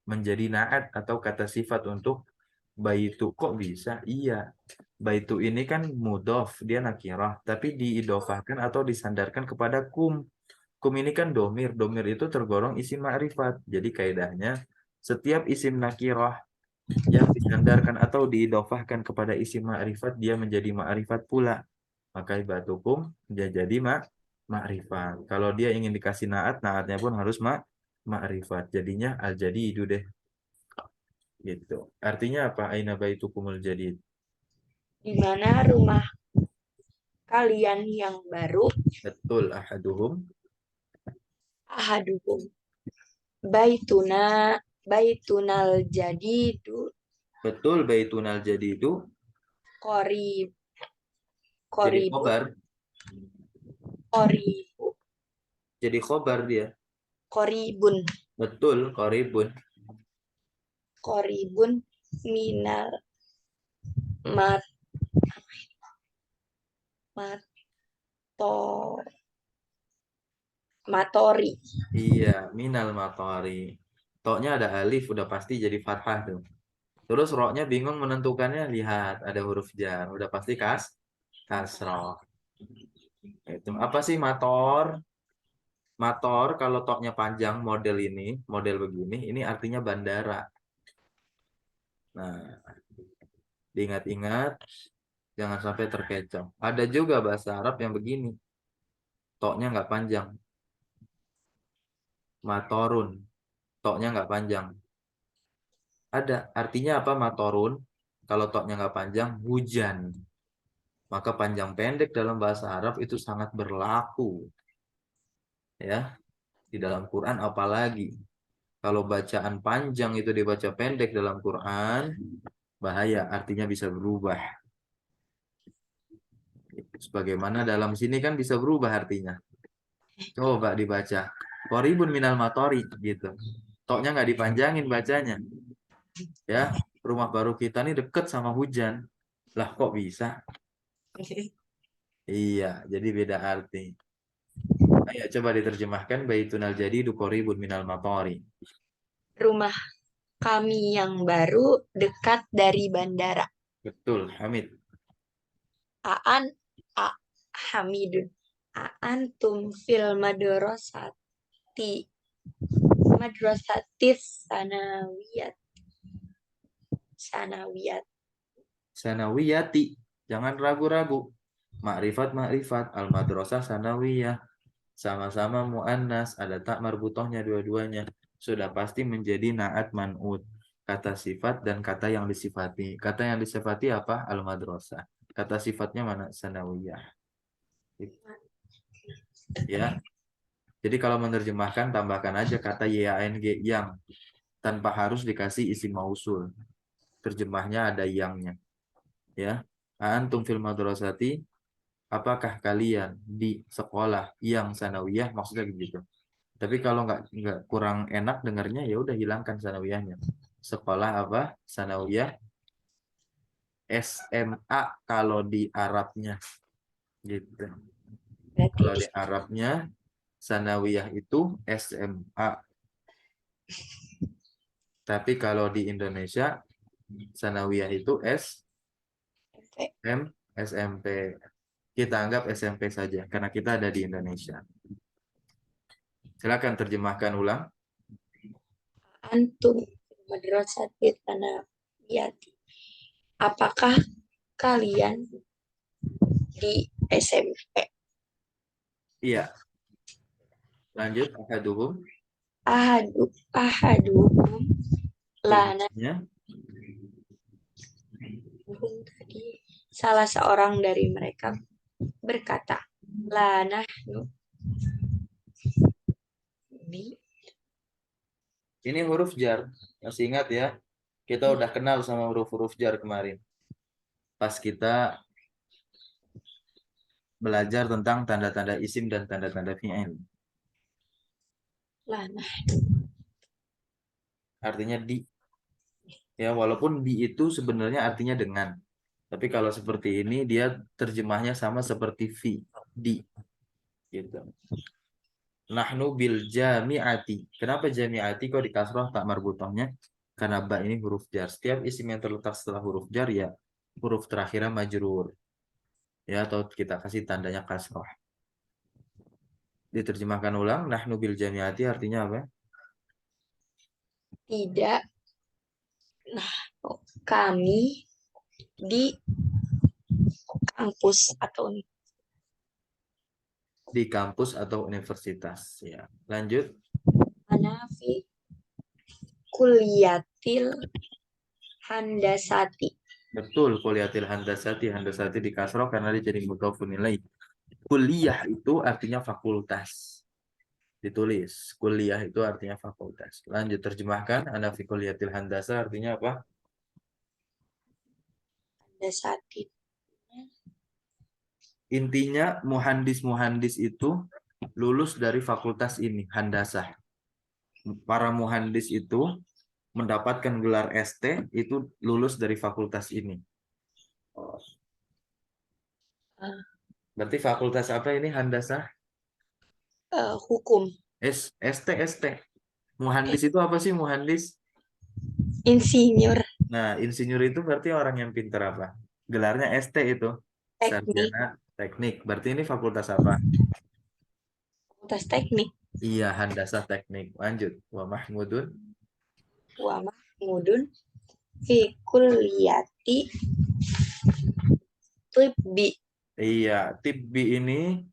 menjadi naat atau kata sifat untuk baitu. Kok bisa? Iya. Baitu ini kan mudof, dia nakirah. Tapi diidofahkan atau disandarkan kepada kum. Kum ini kan domir. Domir itu tergolong isim ma'rifat. Jadi kaidahnya, setiap isim nakirah yang disandarkan atau diidofahkan kepada isim ma'rifat, dia menjadi ma'rifat pula. Maka ibatukum dia jadi ma'rifat. Kalau dia ingin dikasih naat, naatnya pun harus ma'rifat. Jadinya al-jadidu deh. Gitu. Artinya apa? Aina baitukumul jadid. Di mana rumah kalian yang baru? Betul ahaduhum. Ahaduhum baituna, baitunal jadidu, Betul baitunal jadidu. korib, Jadi koribun, khobar. koribu, Jadi khobar dia. koribun, Betul koribun. koribun minal mat, mat matori. Iya, minal matori. Toknya ada alif, udah pasti jadi fathah tuh. Terus roknya bingung menentukannya, lihat ada huruf jar, udah pasti kasroh. Itu apa sih mator? Mator kalau toknya panjang model ini, model begini, ini artinya bandara. Nah, diingat-ingat, jangan sampai terkecoh. Ada juga bahasa Arab yang begini, toknya nggak panjang, matorun, toknya nggak panjang. Ada, artinya apa matorun? Kalau toknya nggak panjang, hujan. Maka panjang pendek dalam bahasa Arab itu sangat berlaku, ya. Di dalam Quran apalagi. Kalau bacaan panjang itu dibaca pendek dalam Quran, bahaya, artinya bisa berubah. Sebagaimana dalam sini kan bisa berubah artinya. Coba dibaca. Qoribun minal matori gitu. Toknya nggak dipanjangin bacanya. Ya, rumah baru kita nih deket sama hujan. Lah kok bisa? Iya, jadi beda arti. Ayo coba diterjemahkan baitunal jadidu qoribun minal matori. Rumah kami yang baru dekat dari bandara. Betul, Hamid. Aan A Hamidun. Aantum fil madrasatis sanawiyat. Sanawiyati. Jangan ragu-ragu. Makrifat al-madrasah sanawiyah. Sama-sama muannas, ada tak marbutohnya dua-duanya. Sudah pasti menjadi naat man'ud. Kata sifat dan kata yang disifati. Kata yang disifati apa? Al-madrasah. Kata sifatnya mana? Sanawiyah. Ya. Jadi kalau menerjemahkan tambahkan aja kata yang tanpa harus dikasih isim mausul. Terjemahnya ada yangnya. Ya. Antum fil madrasati, apakah kalian di sekolah yang sanawiyah, maksudnya gitu. Tapi kalau nggak kurang enak dengarnya, ya udah hilangkan sanawiyahnya. Sekolah apa? Sanawiyah SMA kalau di Arabnya gitu. Berarti Kalau di Arabnya sanawiyah itu SMA. Tapi kalau di Indonesia sanawiyah itu SMP. Kita anggap SMP saja karena kita ada di Indonesia. Silakan terjemahkan ulang. antum madrasatis sanawiyat. Apakah kalian di SMP? Iya, lanjut ahaduhum. Ahaduhum lana Selebihnya tadi salah seorang dari mereka berkata, lana bi ini huruf jar. Masih ingat ya? Kita udah kenal sama huruf-huruf jar kemarin. Pas kita belajar tentang tanda-tanda isim dan tanda-tanda fi'il. lana Artinya di. Ya, walaupun di itu sebenarnya artinya dengan. Tapi kalau seperti ini dia terjemahnya sama seperti fi, di gitu. Nahnu bil jami'ati. Kenapa jami'ati kok di kasroh tak marbutohnya? Karena ba ini huruf jar. Setiap isim yang terletak setelah huruf jar ya huruf terakhirnya majrur. Ya, atau kita kasih tandanya kasroh. Diterjemahkan ulang, nahnu bil jami'ati artinya apa? tidak kami di kampus atau Di kampus atau universitas. Ya, lanjut. fi kuliatil handasati. Betul, kuliatil handasati. Handasati di kasroh karena dia jadi mudhofun ilaih. Kuliah itu artinya fakultas. Ditulis. Kuliah itu artinya fakultas. Lanjut terjemahkan. Ana fi kuliatil handasa artinya apa? Handasati. Intinya muhandis-muhandis itu lulus dari fakultas ini, handasah. Para muhandis itu mendapatkan gelar ST itu lulus dari fakultas ini. Ah, Berarti fakultas apa ini handasah? Hukum. ST. Muhandis itu apa sih muhandis? Insinyur. Nah, insinyur itu berarti orang yang pintar apa? Gelarnya ST itu. Teknik. Sarjana teknik. Berarti ini fakultas apa? Fakultas teknik. Iya, handasah teknik. Lanjut. Wa Mahmudun. Wa Mahmudun fi kulliyati tibbi. Iya, TIBB ini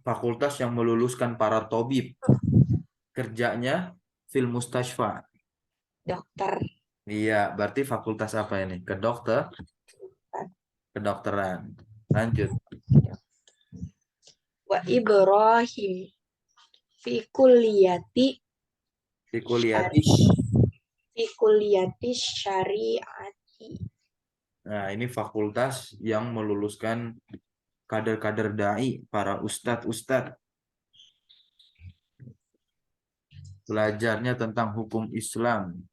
fakultas yang meluluskan para tobib. Kerjanya fil mustashfa. Dokter. Iya, berarti fakultas apa ini? Kedokteran. Lanjut. Wa Ibrahim fi kulliyati Di kuliatis. syari fi kulliyati syariati. Nah, ini fakultas yang meluluskan kader-kader dai, para ustadz-ustadz. Belajarnya tentang hukum Islam.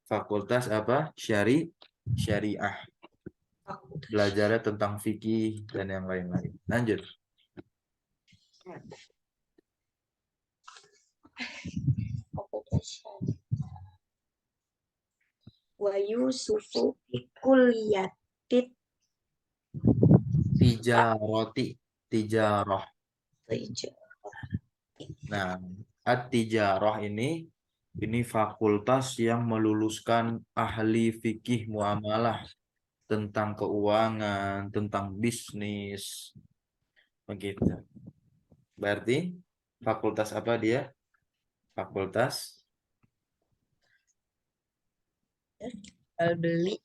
Fakultas apa? Syariah. Belajarnya tentang fikih dan yang lain-lain. Lanjut. Fakultas syari. Wa Yusufu fi kulliyati Tijarah. Nah, at-tijarah ini fakultas yang meluluskan ahli fikih muamalah tentang keuangan, tentang bisnis, begitu. Berarti fakultas apa dia? Fakultas jual beli.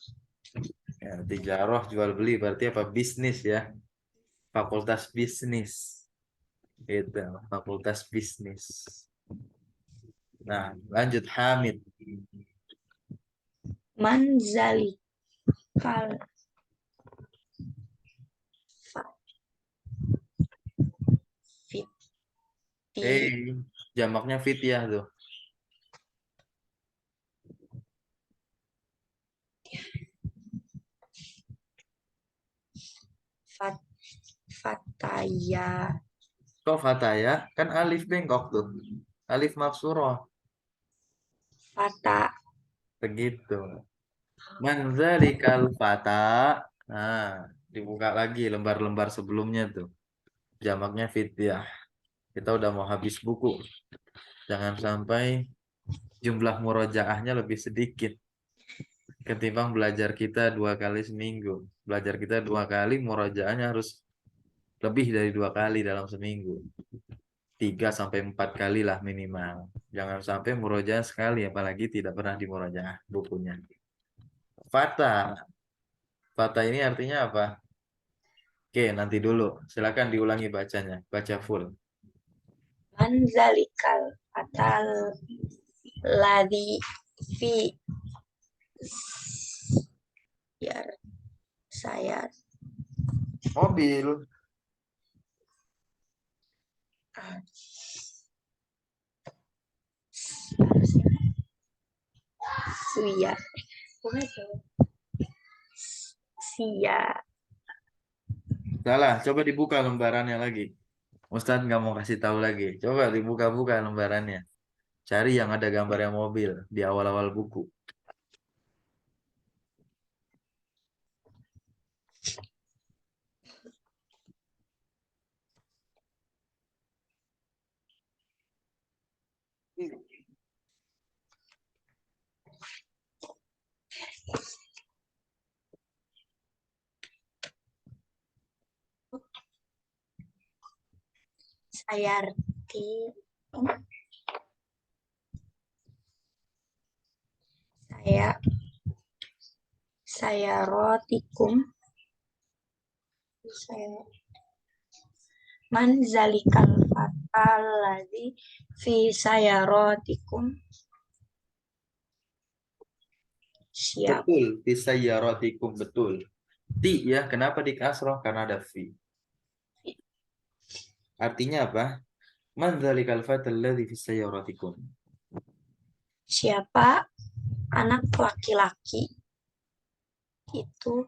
ya, tijarah jual beli berarti apa? Bisnis ya. Fakultas bisnis. Itu, fakultas bisnis. Nah, lanjut Hamid. Manzalikal fiti Jamaknya fityah tuh. fataya Kok fataya? Kan alif bengkok tuh. Alif maksurah. fata Begitu. Manzalikal fata. Nah, dibuka lagi lembar-lembar sebelumnya tuh. Jamaknya fityah. Kita udah mau habis buku. Jangan sampai jumlah murojaahnya lebih sedikit ketimbang belajar kita 2 kali seminggu. Belajar kita 2 kali, murojaahnya harus lebih dari 2 kali dalam seminggu. 3 sampai 4 kali lah minimal. Jangan sampai murojaah sekali, apalagi tidak pernah dimurojaah bukunya. Fata. Fata ini artinya apa? Oke, nanti dulu. Silakan diulangi bacanya. Baca full. manzalikal fatal ladi fi ya saya Mobil. harusnya suya bukan sia Salah, coba dibuka lembarannya lagi. Ustadz nggak mau kasih tahu lagi. Coba dibuka-buka lembarannya. Cari yang ada gambarnya mobil di awal-awal buku. sayarti saya rotikum saya manzalikal fatal ladi fi saya rotikum siap Betul, fisayyaratikum betul. Ti ya, kenapa di kasroh? Karena ada fi. Artinya apa? Man dzalikal fatal ladzi fisayyaratikum. siapa anak laki-laki itu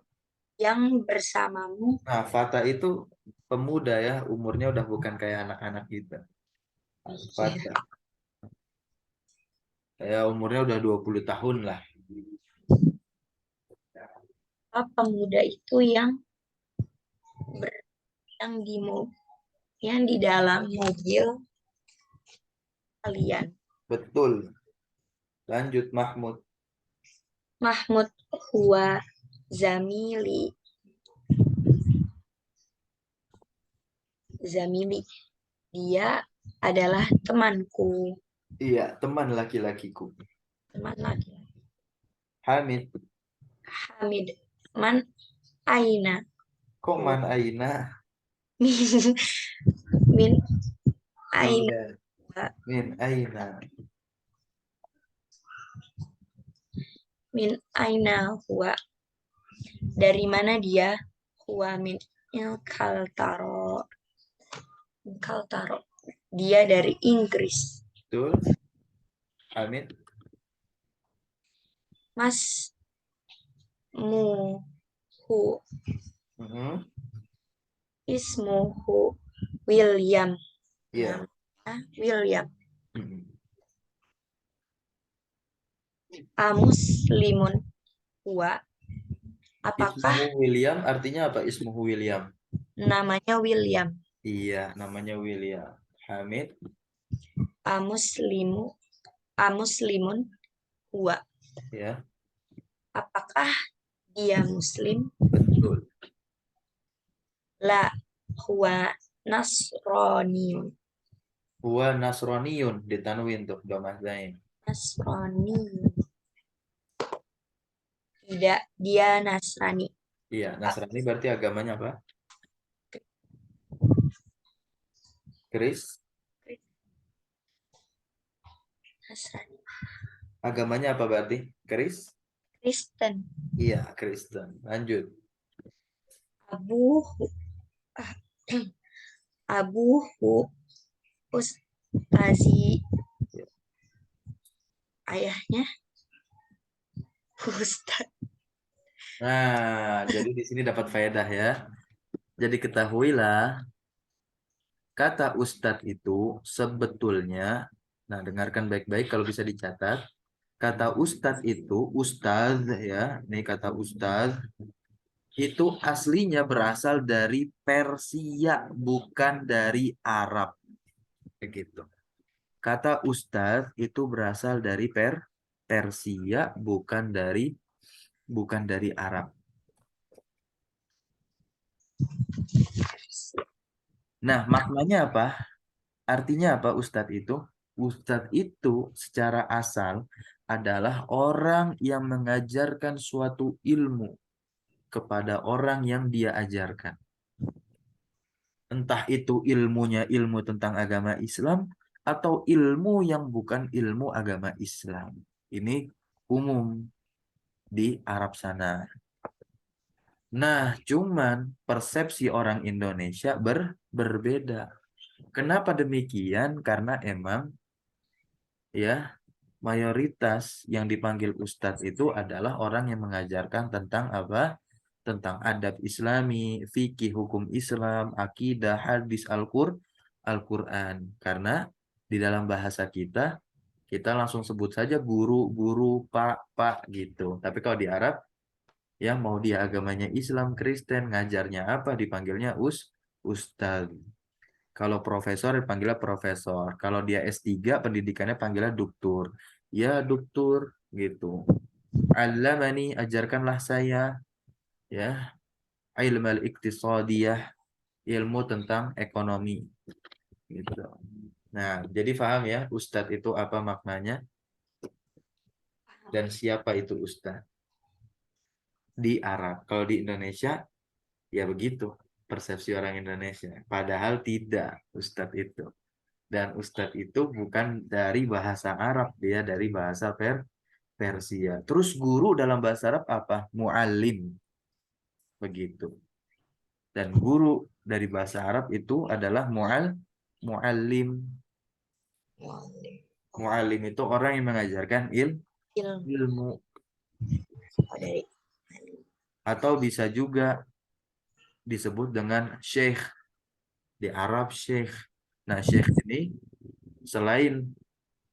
yang bersamamu. Nah, fata itu pemuda ya, umurnya udah bukan kayak anak-anak kita. Iya. Fata, ya umurnya udah 20 tahun lah. Apa pemuda itu ber, yang di yang di dalam mobil kalian. Betul. Lanjut Mahmud. Mahmud huwa zamili. Zamili. Dia adalah temanku. Iya, teman laki-lakiku. Teman laki. Hamid. Hamid. Man aina. Kok man aina? Min aina. Iya, min aina. Min aina huwa. Dari mana dia? Huwa min Kaltaro. Kaltaro. Dia dari Inggris. Betul. Hamid. Mas Muhu Mhm. Ismuhu William. Iya. Namanya William. Mhm. Muslimun huwa. Apakah Ismuhu William artinya apa? Ismuhu William. namanya William? Iya, namanya William. Hamid. Muslimu Muslimun huwa. Ya, Apakah dia Muslim? betul. La huwa Nasroniyun. Huwa Nasroniyun ditanwin tuh domazain. Nasroniyun. Tidak, dia Nasrani. Iya, Nasrani berarti agamanya apa? Kris. Nasrani. Agamanya apa berarti? Kris? Kristen. Iya, Kristen. Lanjut. Abu Abuhu Ustazi. Ayahnya Ustaz. Nah, jadi di sini dapat faedah ya. Jadi ketahuilah kata ustadz itu sebetulnya, nah dengarkan baik-baik kalau bisa dicatat. Kata ustadz itu, ustadz ya, ini kata ustadz itu aslinya berasal dari Persia, bukan dari Arab. Begitu. Kata ustadz itu berasal dari Persia, bukan dari Arab. Nah, maknanya apa? Artinya apa ustadz itu? Ustadz itu secara asal adalah orang yang mengajarkan suatu ilmu kepada orang yang dia ajarkan. Entah itu ilmunya ilmu tentang agama Islam atau ilmu yang bukan ilmu agama Islam. Ini umum di Arab sana. Nah, cuman persepsi orang Indonesia berbeda. Kenapa demikian? Karena emang ya mayoritas yang dipanggil ustadz itu adalah orang yang mengajarkan tentang apa? Tentang adab Islami, fikih hukum Islam, akidah, hadis, Al-Quran. Karena di dalam bahasa kita langsung sebut saja guru, guru, pak gitu. Tapi kalau di Arab, ya mau dia agamanya Islam, Kristen, ngajarnya apa? Dipanggilnya ustadz. Kalau profesor dipanggilnya profesor. Kalau dia S3 pendidikannya panggilnya doktur. Ya doktur gitu. Allamani ajarkanlah saya ya ilmu iktisadiyah, ilmu tentang ekonomi gitu. Nah, jadi paham ya ustadz itu apa maknanya dan siapa itu ustadz di Arab. Kalau di Indonesia ya begitu persepsi orang Indonesia. Padahal tidak ustadz itu. Dan ustadz itu bukan dari bahasa Arab, dia dari bahasa Persia. Terus guru dalam bahasa Arab apa? Muallim. Begitu. Dan guru dari bahasa Arab itu adalah muallim. Muallim itu orang yang mengajarkan Ilmu ilmu. dari atau bisa juga disebut dengan syekh. Di Arab syekh. Nah, syekh ini selain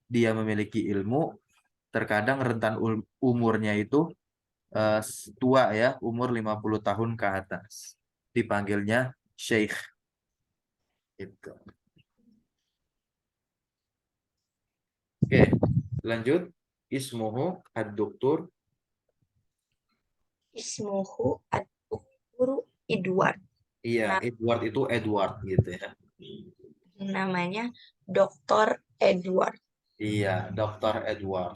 dia memiliki ilmu, terkadang rentan umurnya itu eh, tua ya, umur 50 tahun ke atas. Dipanggilnya syekh. Itu. Oke, lanjut. Ismuhu ad-doktur. Ismuhu ad-Dukturu Edward. Iya, Nah, Edward itu Edward gitu ya. namanya Dr. Edward. Iya, Dokter Edward.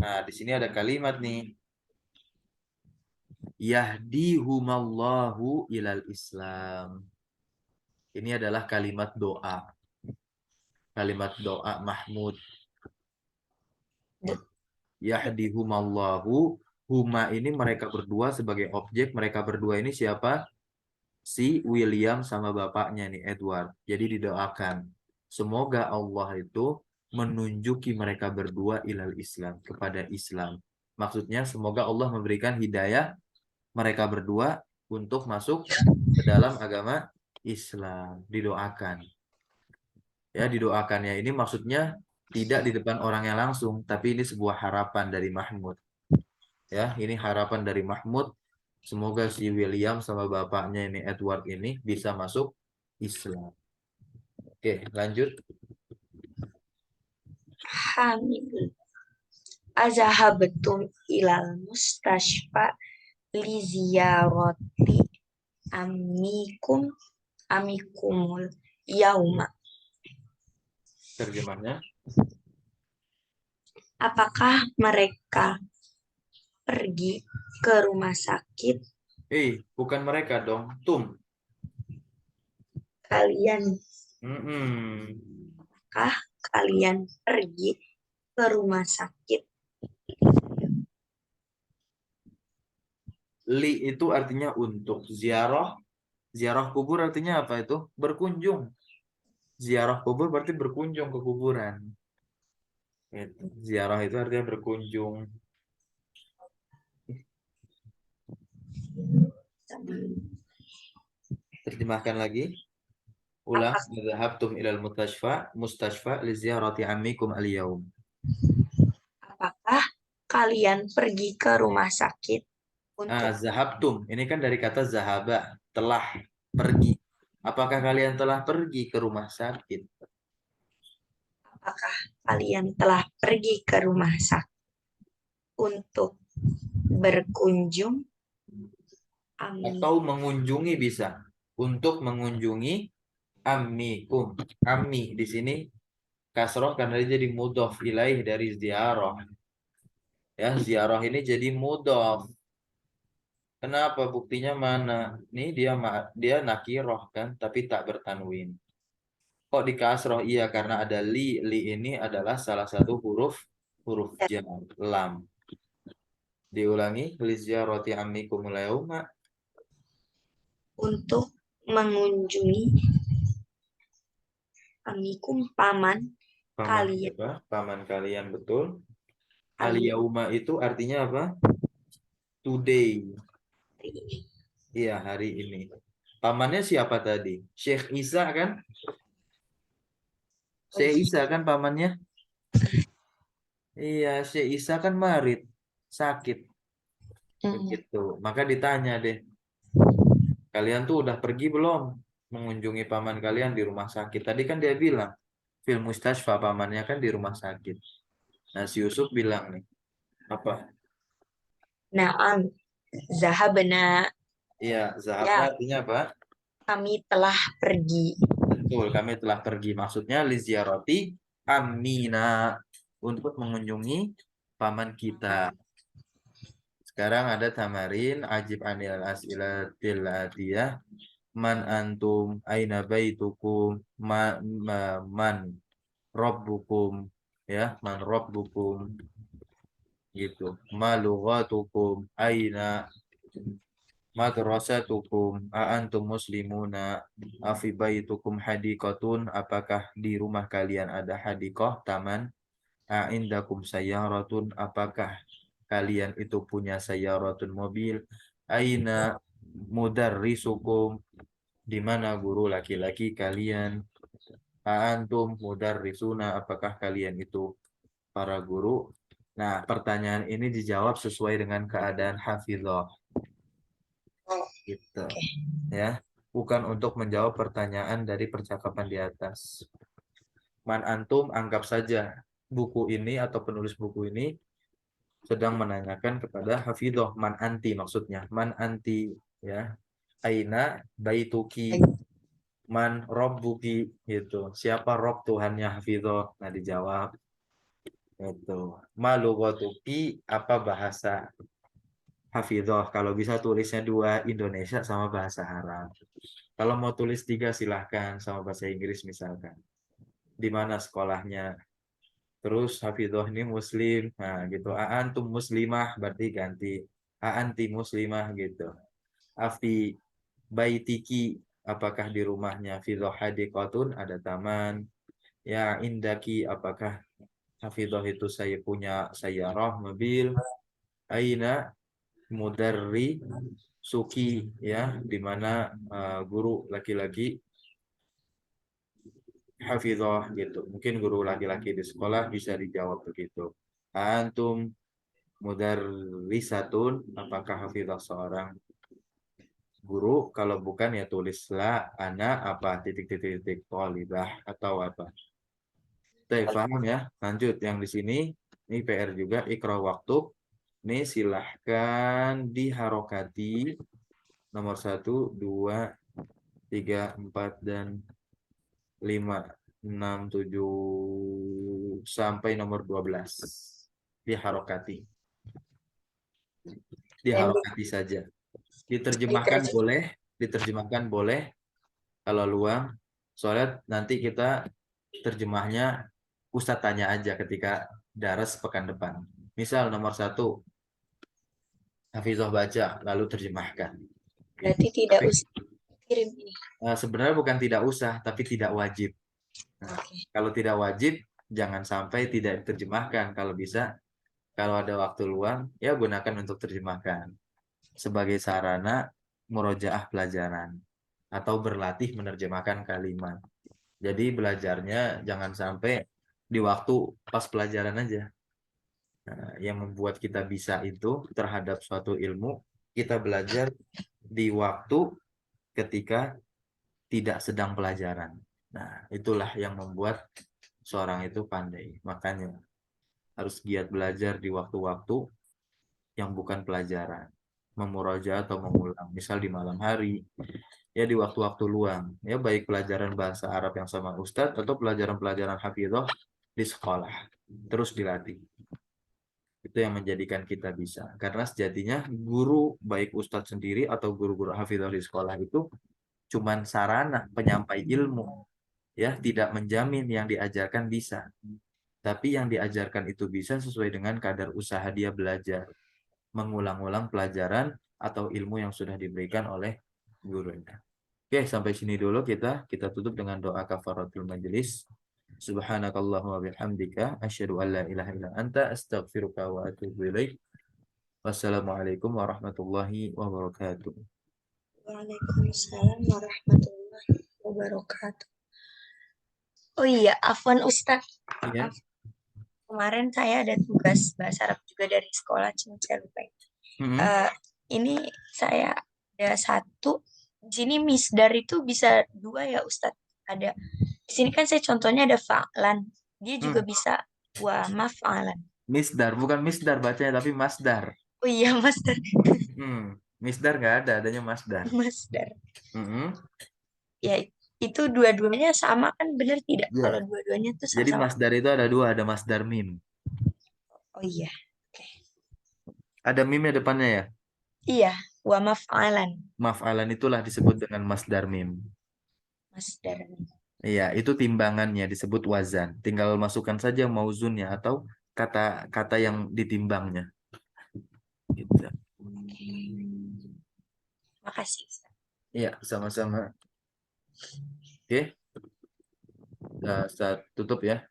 Nah, di sini ada kalimat nih. Yahdihumallahu ilal Islam. Ini adalah kalimat doa. Kalimat doa Mahmud. Yahdihumallahu. Huma ini mereka berdua sebagai objek. Mereka berdua ini siapa? Si William sama bapaknya nih, Edward. Jadi didoakan. Semoga Allah itu menunjuki mereka berdua ilal Islam. Kepada Islam. Maksudnya semoga Allah memberikan hidayah mereka berdua untuk masuk ke dalam agama Islam. Didoakan. Ya, didoakannya ini maksudnya tidak di depan orangnya langsung, tapi ini sebuah harapan dari Mahmud. Ya, ini harapan dari Mahmud. Semoga si William sama bapaknya ini Edward ini bisa masuk Islam. Oke, lanjut. Hamidun. Azahabetum ilal mustashfa li ziyarati amikum amikumul yauma. Terjemahnya. Apakah mereka pergi ke rumah sakit Bukan mereka dong. Tum. kalian? Mm-mm. Apakah kalian pergi ke rumah sakit? Li itu artinya untuk. Ziarah. Ziarah kubur artinya apa itu? Berkunjung. Ziarah kubur berarti berkunjung ke kuburan. Gitu. Ziarah itu artinya berkunjung. Terjemahkan lagi. Ulang. Apakah, Dhahabtum ilal mustashfa li ziyarati ammikum al-yaum. apakah kalian pergi ke rumah sakit Ah, untuk zahabtum. Ini kan dari kata zahaba, telah pergi. Apakah kalian telah pergi ke rumah sakit? apakah kalian telah pergi ke rumah sakit untuk berkunjung? Amin. Atau mengunjungi bisa. Untuk mengunjungi ammikum. Ammi di sini kasroh karena dia jadi mudhof ilaih dari ziarah. Ya, ziarah ini jadi mudhof. Kenapa? Buktinya mana? Nih dia nakiroh kan, tapi tak bertanwin. Kok di kasroh? Iya, karena ada li. Li ini adalah salah satu huruf huruf jar, lam. Diulangi, li ziyarati ammikumul yauma. Untuk mengunjungi amikum paman Paman kalian. siapa? Paman kalian, betul. Al Kalian yauma itu artinya apa? Today. ini. Iya, hari ini. Pamannya siapa tadi? Syekh Isa kan? Syekh Isa kan pamannya? Iya, Syekh Isa kan marit, sakit. Begitu. Maka ditanya deh, kalian tuh udah pergi belum mengunjungi paman kalian di rumah sakit? Tadi kan dia bilang, fil mustashfa pamannya kan di rumah sakit. Nah, si Yusuf bilang nih, apa? Naam, zahabna. Iya, zahaba Ya, artinya apa? kami telah pergi. Betul, kami telah pergi. Maksudnya li ziyarati amina untuk mengunjungi paman kita. Sekarang ada tamarin ajib anil as'ilatil atiyah. Man antum aina baitukum man rabbukum ya man rabbukum gitu ma lughatukum aina madrasatukum a antum muslimuna afi baitukum hadiqatun apakah di rumah kalian ada hadiqah taman a indakum sayyaratun apakah kalian itu punya sayyaratun mobil? Aina mudarrisukum, di mana guru laki-laki kalian? Antum mudarrisuna, apakah kalian itu para guru? Nah, pertanyaan ini dijawab sesuai dengan keadaan hafizah Oh, gitu oke. ya. Bukan untuk menjawab pertanyaan dari percakapan di atas. Man antum, anggap saja buku ini atau penulis buku ini sedang menanyakan kepada hafizah. Man anti maksudnya. Man anti ya. Aina baituki, Baik. man robbuki gitu. Siapa rob Tuhannya hafizah? Nah, dijawab itu. Malu gotuki, apa bahasa hafizah? Kalau bisa tulisnya dua, Indonesia sama bahasa Arab. Kalau mau tulis tiga silahkan sama bahasa Inggris misalkan. Di mana sekolahnya? Terus hafizah ini muslim. Nah, gitu. Antum muslimah berarti ganti anti muslimah gitu. Afi baitiki, apakah di rumahnya hafizah hadiqatun, ada taman. Ya indaki, apakah hafizah itu saya punya sayyarah mobil. Aina mudarri suki, ya di mana guru laki-laki hafizah gitu. Mungkin guru laki-laki di sekolah bisa dijawab begitu. Antum mudarrisatun, apakah hafizah seorang guru? Kalau bukan ya tulislah ana apa titik-titik thalibah atau apa. Oke, paham ya? Lanjut yang di sini, ini PR juga, ikra waktu. Ini silahkan diharokati nomor 1, 2, 3, 4, dan 5, 6, 7 sampai nomor 12. Diharokati. Dan Diharokati saja. Diterjemahkan diterjemah. boleh, diterjemahkan boleh kalau luang. Soalnya nanti kita terjemahnya Ustadz tanya aja ketika daras pekan depan. Misal nomor 1, Hafizah baca, lalu terjemahkan. Berarti tidak Tapi usah kirim ini. sebenarnya bukan tidak usah, tapi tidak wajib. Nah, Oke. kalau tidak wajib, jangan sampai tidak diterjemahkan. Kalau bisa, kalau ada waktu luang, ya gunakan untuk terjemahkan. Sebagai sarana murojaah pelajaran. Atau berlatih menerjemahkan kalimat. Jadi belajarnya jangan sampai di waktu pas pelajaran aja. Nah, yang membuat kita bisa itu terhadap suatu ilmu, kita belajar di waktu ketika tidak sedang pelajaran. Nah, itulah yang membuat seorang itu pandai. Makanya harus giat belajar di waktu-waktu yang bukan pelajaran. Memuraja atau mengulang. Misal di malam hari, ya di waktu-waktu luang. Ya baik pelajaran bahasa Arab yang sama Ustadz atau pelajaran-pelajaran hafizah di sekolah. Terus dilatih. Itu yang menjadikan kita bisa. Karena sejatinya guru, baik Ustadz sendiri atau guru-guru hafizah di sekolah itu cuman sarana penyampai ilmu. Ya, tidak menjamin yang diajarkan bisa. Tapi yang diajarkan itu bisa sesuai dengan kadar usaha dia belajar. Mengulang-ulang pelajaran atau ilmu yang sudah diberikan oleh gurunya. Oke, sampai sini dulu kita tutup dengan doa kafaratul majelis. Subhanakallahumma bihamdika asyhadu an la ilaha illa anta astaghfiruka wa atubu ilaik. Wassalamualaikum warahmatullahi wabarakatuh. Waalaikumsalam warahmatullahi wabarakatuh. Oh iya, Afwan Ustadz. Iya. Maaf, kemarin saya ada tugas bahasa Arab juga dari sekolah, cuma saya lupa. Mm-mm. Eh, ini saya ada satu. Di sini misdar itu bisa dua ya Ustadz. Ada. Di sini kan saya contohnya ada fa'lan. Dia juga Hmm. bisa wa maf'alan. Misdar, bukan misdar bacanya tapi masdar. Oh iya, Masdar. Misdar nggak ada, adanya masdar. Masdar. Mm-mm. Ya, itu dua-duanya sama kan benar tidak? Kalau Ya. dua-duanya tuh Jadi sama-sama. masdar itu ada dua, ada masdar mim. Oh iya. Oke. Ada mimnya depannya ya. Iya, wa maf'alan. Maf'alan itulah disebut dengan masdar mim. Masdar. Iya, itu timbangannya disebut wazan. Tinggal masukkan saja mauzunnya atau kata-kata yang ditimbangnya. Gitu. Makasih Ustaz. Iya, sama-sama. Oke, kita tutup ya.